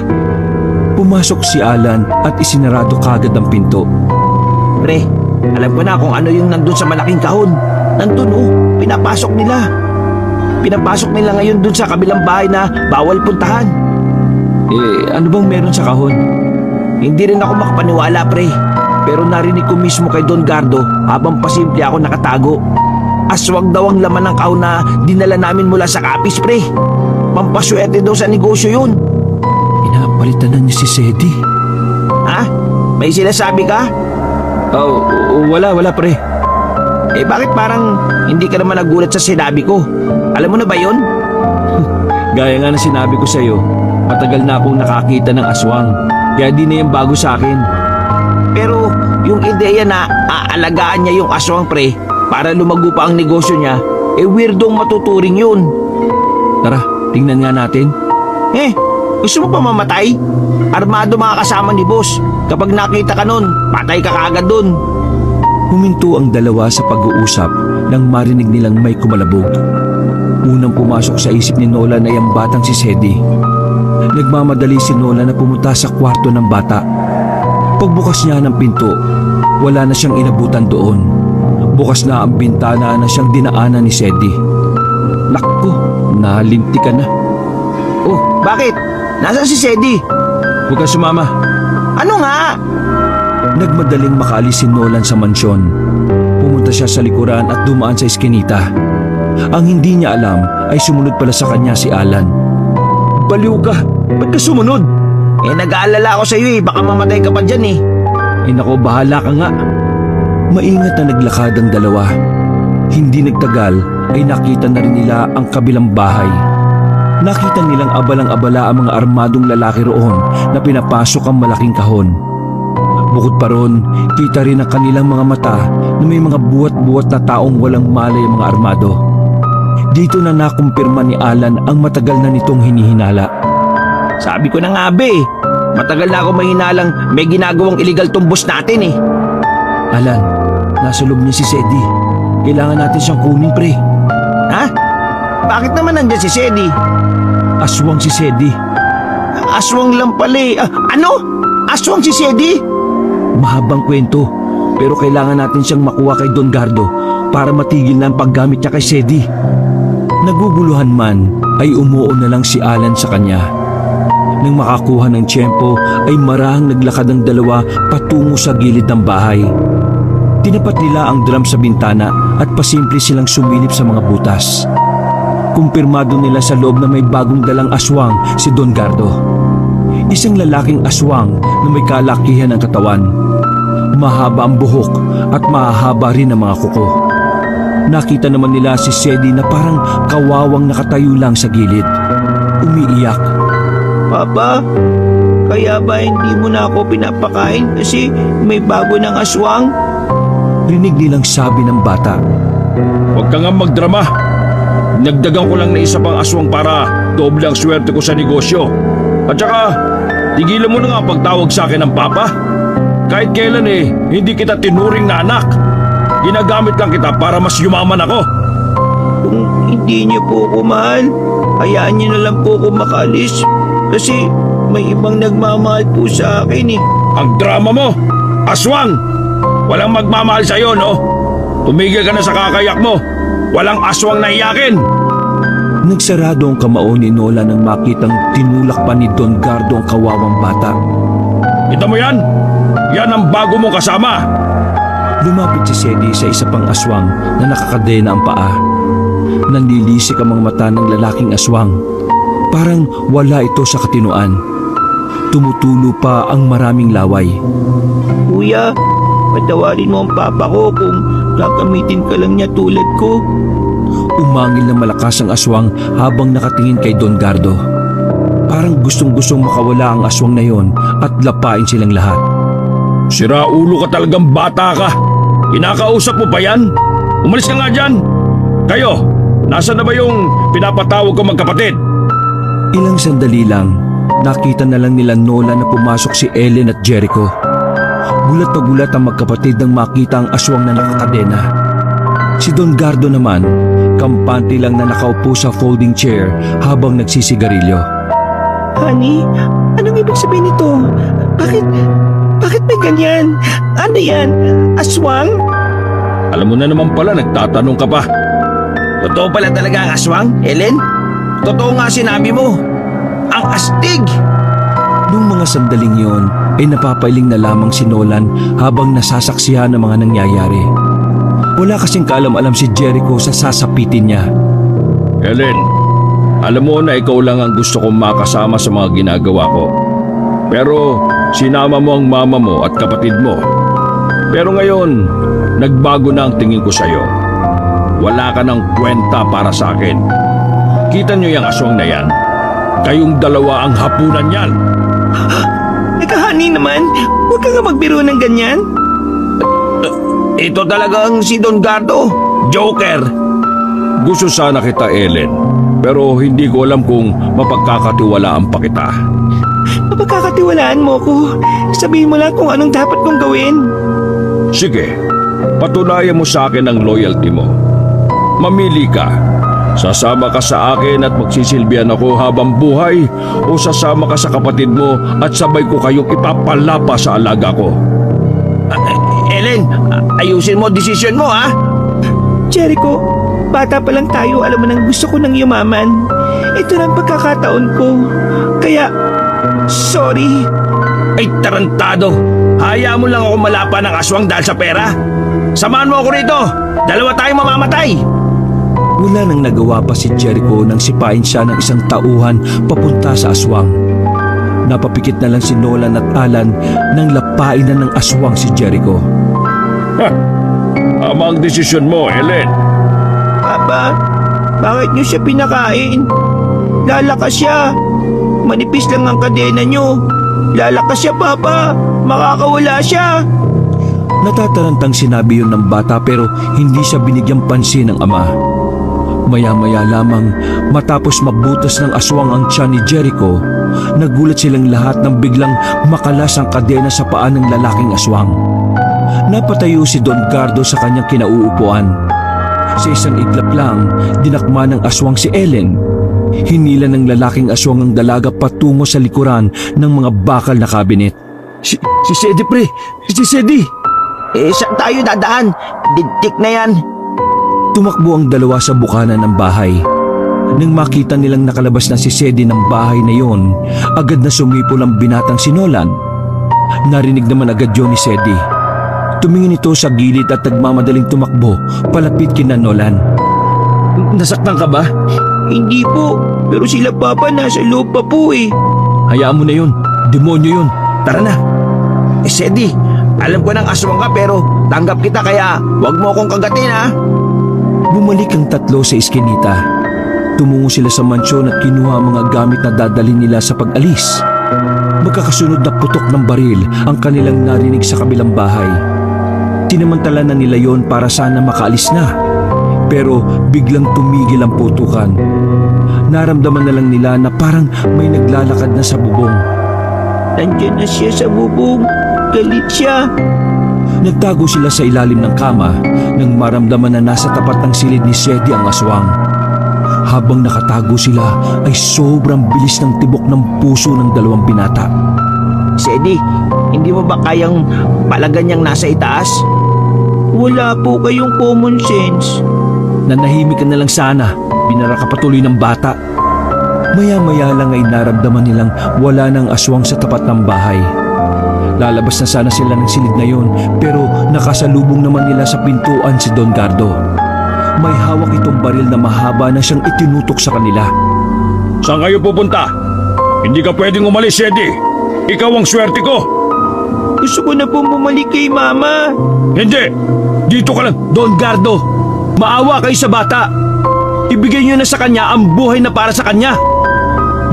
Pumasok si Alan at isinarado kagad ang pinto. Pre, alam ko na kung ano yung nandun sa malaking kahon. Nandun pinapasok nila. Pinapasok nila ngayon dun sa kabilang bahay na bawal puntahan. Ano bang meron sa kahon? Hindi rin ako makapaniwala, pre. Pero narinig ko mismo kay Don Gardo habang pasimple ako nakatago. Aswang daw ang laman ng kahon na dinala namin mula sa kapis, pre. Pampaswerte daw sa negosyo yun. Pinapalitan na niya si Sedi. Ha? May sinasabi ka? Oh, wala pre. Bakit parang hindi ka naman nagulat sa sinabi ko? Alam mo na ba yun? Gaya nga na sinabi ko sa'yo, matagal na akong nakakita ng aswang. Kaya di na yan bago sa akin. Pero yung ideya na aalagaan niya yung aswang, pre, para lumago pa ang negosyo niya, weirdong matuturing yun. Tara, tingnan nga natin. Gusto mo pa mamatay? Armado mga kasama ni boss. Kapag nakita ka nun, patay ka kaagad dun. Huminto ang dalawa sa pag-uusap nang marinig nilang may kumalabog. Unang pumasok sa isip ni Nolan ay ang batang si Sedi. Nagmamadali si Nolan na pumunta sa kwarto ng bata. Pagbukas niya ng pinto, wala na siyang inabutan doon. Bukas na ang bintana na siyang dinaanan ni Sedi. Naku, nalinti ka na. Oh, bakit? Nasaan si Sedi? Huwag kang sumama. Ano nga? Nagmadaling makaalis si Nolan sa mansyon. Pumunta siya sa likuran at dumaan sa eskinita. Ang hindi niya alam ay sumunod pala sa kanya si Alan. "Baliw ka! Ba't ka sumunod?" Nag-aalala ako sa iyo baka mamatay ka pa dyan . Nako, bahala ka nga. Maingat na naglakad ang dalawa. Hindi nagtagal ay nakita na rin nila ang kabilang bahay. Nakita nilang abalang-abala ang mga armadong lalaki roon na pinapasok ang malaking kahon. Bukod pa ron, kita rin ang kanilang mga mata na may mga buwat-buwat na taong walang malay ang mga armado. Dito na nakumpirma ni Alan ang matagal na nitong hinihinala. Sabi ko na nga matagal na ako mahinalang may ginagawang illegal tong boss natin . Alan, nasa loob niya si Sedi. Kailangan natin siyang kunin, pre. Ha? Bakit naman nandiyan si Sedi? Aswang si Sedi. Aswang lang pala . Ano? Aswang si Sedi? Mahabang kwento, pero kailangan natin siyang makuha kay Don Gardo para matigil na ang paggamit niya kay Sedi. Naguguluhan man, ay umuo na lang si Alan sa kanya. Nang makakuha ng tiyempo ay marahang naglakad ang dalawa patungo sa gilid ng bahay. Tinapat nila ang drum sa bintana at pasimple silang sumilip sa mga butas. Kumpirmado nila sa loob na may bagong dalang aswang si Don Gardo. Isang lalaking aswang na may kalakihan ng katawan. Mahaba ang buhok at mahahaba rin ang mga kuko. Nakita naman nila si Sedi na parang kawawang nakatayo lang sa gilid. Umiiyak. Papa, kaya ba hindi mo na ako pinapakain kasi may bago ng aswang? Rinig nilang sabi ng bata. Huwag ka nga magdrama. Nagdagan ko lang na isa pang aswang para doble ang swerte ko sa negosyo. At saka, tigilan mo na nga pagtawag sa akin ng papa. Kahit kailan hindi kita tinuring na anak. Ginagamit lang kita para mas yumaman ako. Kung hindi niyo po ako mahal, hayaan niyo na lang po ako makalis. Kasi may ibang nagmamahal po sa akin eh. Ang drama mo! Aswang! Walang magmamahal sa'yo, no? Tumigil ka na sa kakayak mo. Walang aswang na iyakin. Nagsarado ang kamao ni Nola nang makitang tinulak pa ni Don Gardo ang kawawang bata. Kita mo yan? Yan ang bago mong kasama. Lumapit si Sedi sa isa pang aswang na nakakadena ang paa. Nanlilisik ang mga mata ng lalaking aswang. Parang wala ito sa katinuan. Tumutulo pa ang maraming laway. Kuya, patawarin mo ang papa ko kung gagamitin ka lang niya tulad ko. Umangil na malakas ang aswang habang nakatingin kay Don Gardo. Parang gustong-gustong makawala ang aswang na yon at lapain silang lahat. Sira ulo ka talagang bata ka. Kinakausap mo ba yan? Umalis ka nga dyan. Kayo, nasa na ba yung pinapatawag ko magkapatid? Ilang sandali lang, nakita na lang nila Nola na pumasok si Ellen at Jericho. Gulat na gulat ang magkapatid nang makita ang aswang na nakakadena. Si Don Gardo naman, kampante lang na nakaupo sa folding chair habang nagsisigarilyo. Honey, anong ibig sabihin nito? Bakit may ganyan? Ano yan? Aswang? Alam mo na naman pala, nagtatanong ka pa. Totoo pala talaga ang aswang, Ellen? Totoo nga sinabi mo. Ang astig! Nung mga sandaling yon, ay napapailing na lamang si Nolan habang nasasaksihan ng mga nangyayari. Wala kasing kaalam-alam si Jericho sa sasapitin niya. Ellen, alam mo na ikaw lang ang gusto kong makasama sa mga ginagawa ko. Pero sinama mo ang mama mo at kapatid mo. Pero ngayon, nagbago na ang tingin ko sa'yo. Wala ka ng kwenta para sa akin. Kita niyo yung aswang na yan? Kayong dalawa ang hapunan yan. Teka, honey naman, huwag ka nga magbiro ng ganyan. Ito talagang si Don Gardo. Joker. Gusto sana kita, Ellen. Pero hindi ko alam kung mapagkakatiwalaan pa kita. Mapagkakatiwalaan mo ko. Sabihin mo lang kung anong dapat kong gawin. Sige, patunayan mo sa akin ang loyalty mo. Mamili ka. Sasama ka sa akin at magsisilbihan ako habang buhay o sasama ka sa kapatid mo at sabay ko kayong ipapalapa sa alaga ko. Ellen, ayusin mo desisyon mo, ha? Jericho, bata pa lang tayo, alam mo nang gusto ko nang yumaman. Ito na ang pagkakataon ko. Kaya, sorry. Ay, tarantado. Hayaan mo lang ako malapa ng aswang dahil sa pera. Samahan mo ako rito. Dalawa tayong mamamatay. Wala nang nagawa pa si Jericho nang sipain siya ng isang tauhan papunta sa aswang. Napapikit na lang si Nolan at Alan nang lapain na ng aswang si Jericho. Tama ang desisyon mo, Ellen. Papa, bakit niyo siya pinakain? Lalakas siya. Manipis lang ang kadena niyo. Lalakas siya, Papa. Makakawala siya. Natatarantang sinabi yun ng bata pero hindi siya binigyang pansin ng ama. Maya-maya lamang matapos mabutas ng aswang ang tiyan ni Jericho, nagulat silang lahat nang biglang makalas ang kadena sa paa ng lalaking aswang. Napatayo si Don Gardo sa kanyang kinauupuan. Sa isang iglap lang, dinakma ng aswang si Ellen. Hinila ng lalaking aswang ang dalaga patungo sa likuran ng mga bakal na kabinet. Si Sedi, pre. Si Sedi! Saan tayo dadaan? Dintik na yan. Tumakbo ang dalawa sa bukana ng bahay. Nang makita nilang nakalabas na si Sedi ng bahay na yon, agad na sumipol ang binatang si Nolan. Narinig naman agad yun ni Sedi. Tumingin ito sa gilid at nagmamadaling tumakbo palapit kina Nolan. Nasaktan ka ba? Hindi po, pero sila Papa nasa loob pa po eh. Hayaan mo na yun. Demonyo yun. Tara na. Sedi, alam ko nang aswang ka pero tanggap kita kaya wag mo akong kagatin ha. Bumalik ang tatlo sa iskinita. Tumungo sila sa mansyon at kinuha ang mga gamit na dadalhin nila sa pag-alis. Magkakasunod na putok ng baril ang kanilang narinig sa kabilang bahay. Tinamantala na nila yon para sana makaalis na. Pero biglang tumigil ang putukan. Naramdaman na lang nila na parang may naglalakad na sa bubong. Nandiyan na siya sa bubong. Galit siya. Nagtago sila sa ilalim ng kama nang maramdaman na nasa tapat ng silid ni Sedi ang aswang. Habang nakatago sila ay sobrang bilis ng tibok ng puso ng dalawang binata. Sedi, hindi mo ba kayang palagan niyang nasa itaas? Wala po kayong common sense. Nanahimik ka na lang sana, binara ka patuloy ng bata. Maya-maya lang ay naramdaman nilang wala ng aswang sa tapat ng bahay. Lalabas na sana sila ng silid na yon pero nakasalubong naman nila sa pintuan si Don Gardo. May hawak itong baril na mahaba na siyang itinutok sa kanila. Saan kayo pupunta? Hindi ka pwedeng umalis, Sedi. Ikaw ang swerte ko. Gusto ko na po bumalik kay Mama. Hindi! Dito ka lang. Don Gardo, maawa kayo sa bata. Ibigay niyo na sa kanya ang buhay na para sa kanya.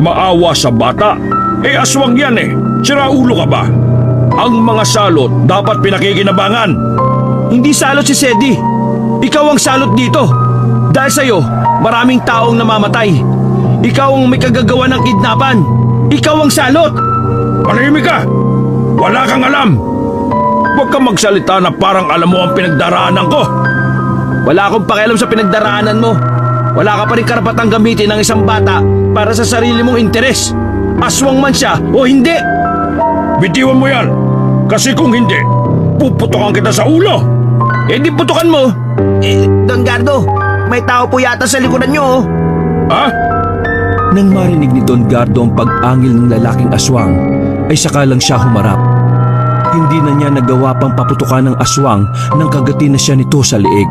Maawa sa bata? Aswang yan eh. Sira ulo ka ba? Ang mga salot dapat pinakikinabangan. Hindi salot si Sedi. Ikaw ang salot dito. Dahil sa'yo, maraming taong namamatay. Ikaw ang may kagagawa ng kidnapan. Ikaw ang salot. Manahimik ka! Wala kang alam! Huwag kang magsalita na parang alam mo ang pinagdaraanan ko. Wala akong pakialam sa pinagdaraanan mo. Wala ka pa rin karapatang gamitin ng isang bata para sa sarili mong interes. Aswang man siya o hindi. Bitiwan mo yan! Kasi kung hindi, puputokan kita sa ulo! Eh di putukan mo. Don Gardo, may tao po yata sa likuran niyo. Ha? Nang marinig ni Don Gardo ang pag-angil ng lalaking aswang, ay saka lang siya humarap. Hindi na niya nagawa pang paputukan ng aswang nang kagatin na siya nito sa liig.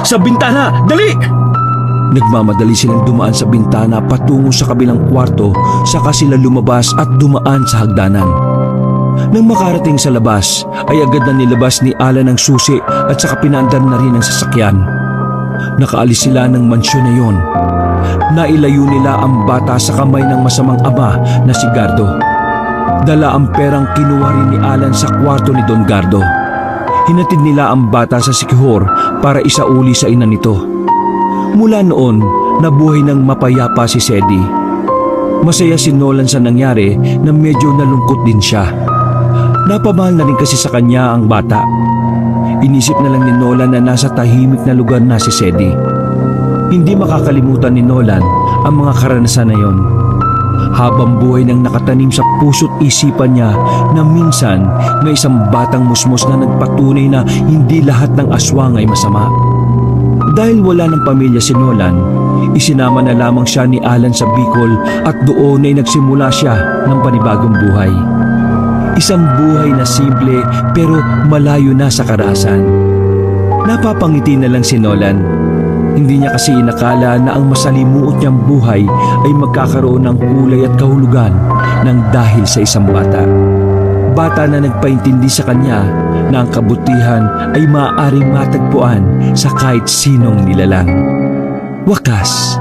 Sa bintana! Dali! Nagmamadali silang dumaan sa bintana patungo sa kabilang kwarto, saka sila lumabas at dumaan sa hagdanan. Nang makarating sa labas, ay agad na nilabas ni Alan ang susi at saka pinaandar na rin ang sasakyan. Nakaalis sila ng mansyon na yon. Nailayo nila ang bata sa kamay ng masamang ama na si Gardo. Dala ang perang kinuha rin ni Alan sa kwarto ni Don Gardo. Hinatid nila ang bata sa sikihor para isauli sa ina nito. Mula noon, nabuhay ng mapayapa si Sedi. Masaya si Nolan sa nangyari na medyo nalungkot din siya. Napamahal na rin kasi sa kanya ang bata. Inisip na lang ni Nolan na nasa tahimik na lugar na si Sedi. Hindi makakalimutan ni Nolan ang mga karanasan na yon. Habang buhay nang nakatanim sa puso't isipan niya na minsan may isang batang musmos na nagpatunay na hindi lahat ng aswang ay masama. Dahil wala ng pamilya si Nolan, isinama na lamang siya ni Alan sa Bicol at doon ay nagsimula siya ng panibagong buhay. Isang buhay na simple pero malayo na sa karahasan. Napapangiti na lang si Nolan. Hindi niya kasi inakala na ang masalimuot niyang buhay ay magkakaroon ng kulay at kahulugan ng dahil sa isang bata. Bata na nagpaintindi sa kanya na ang kabutihan ay maaaring matagpuan sa kahit sinong nilalang. Wakas,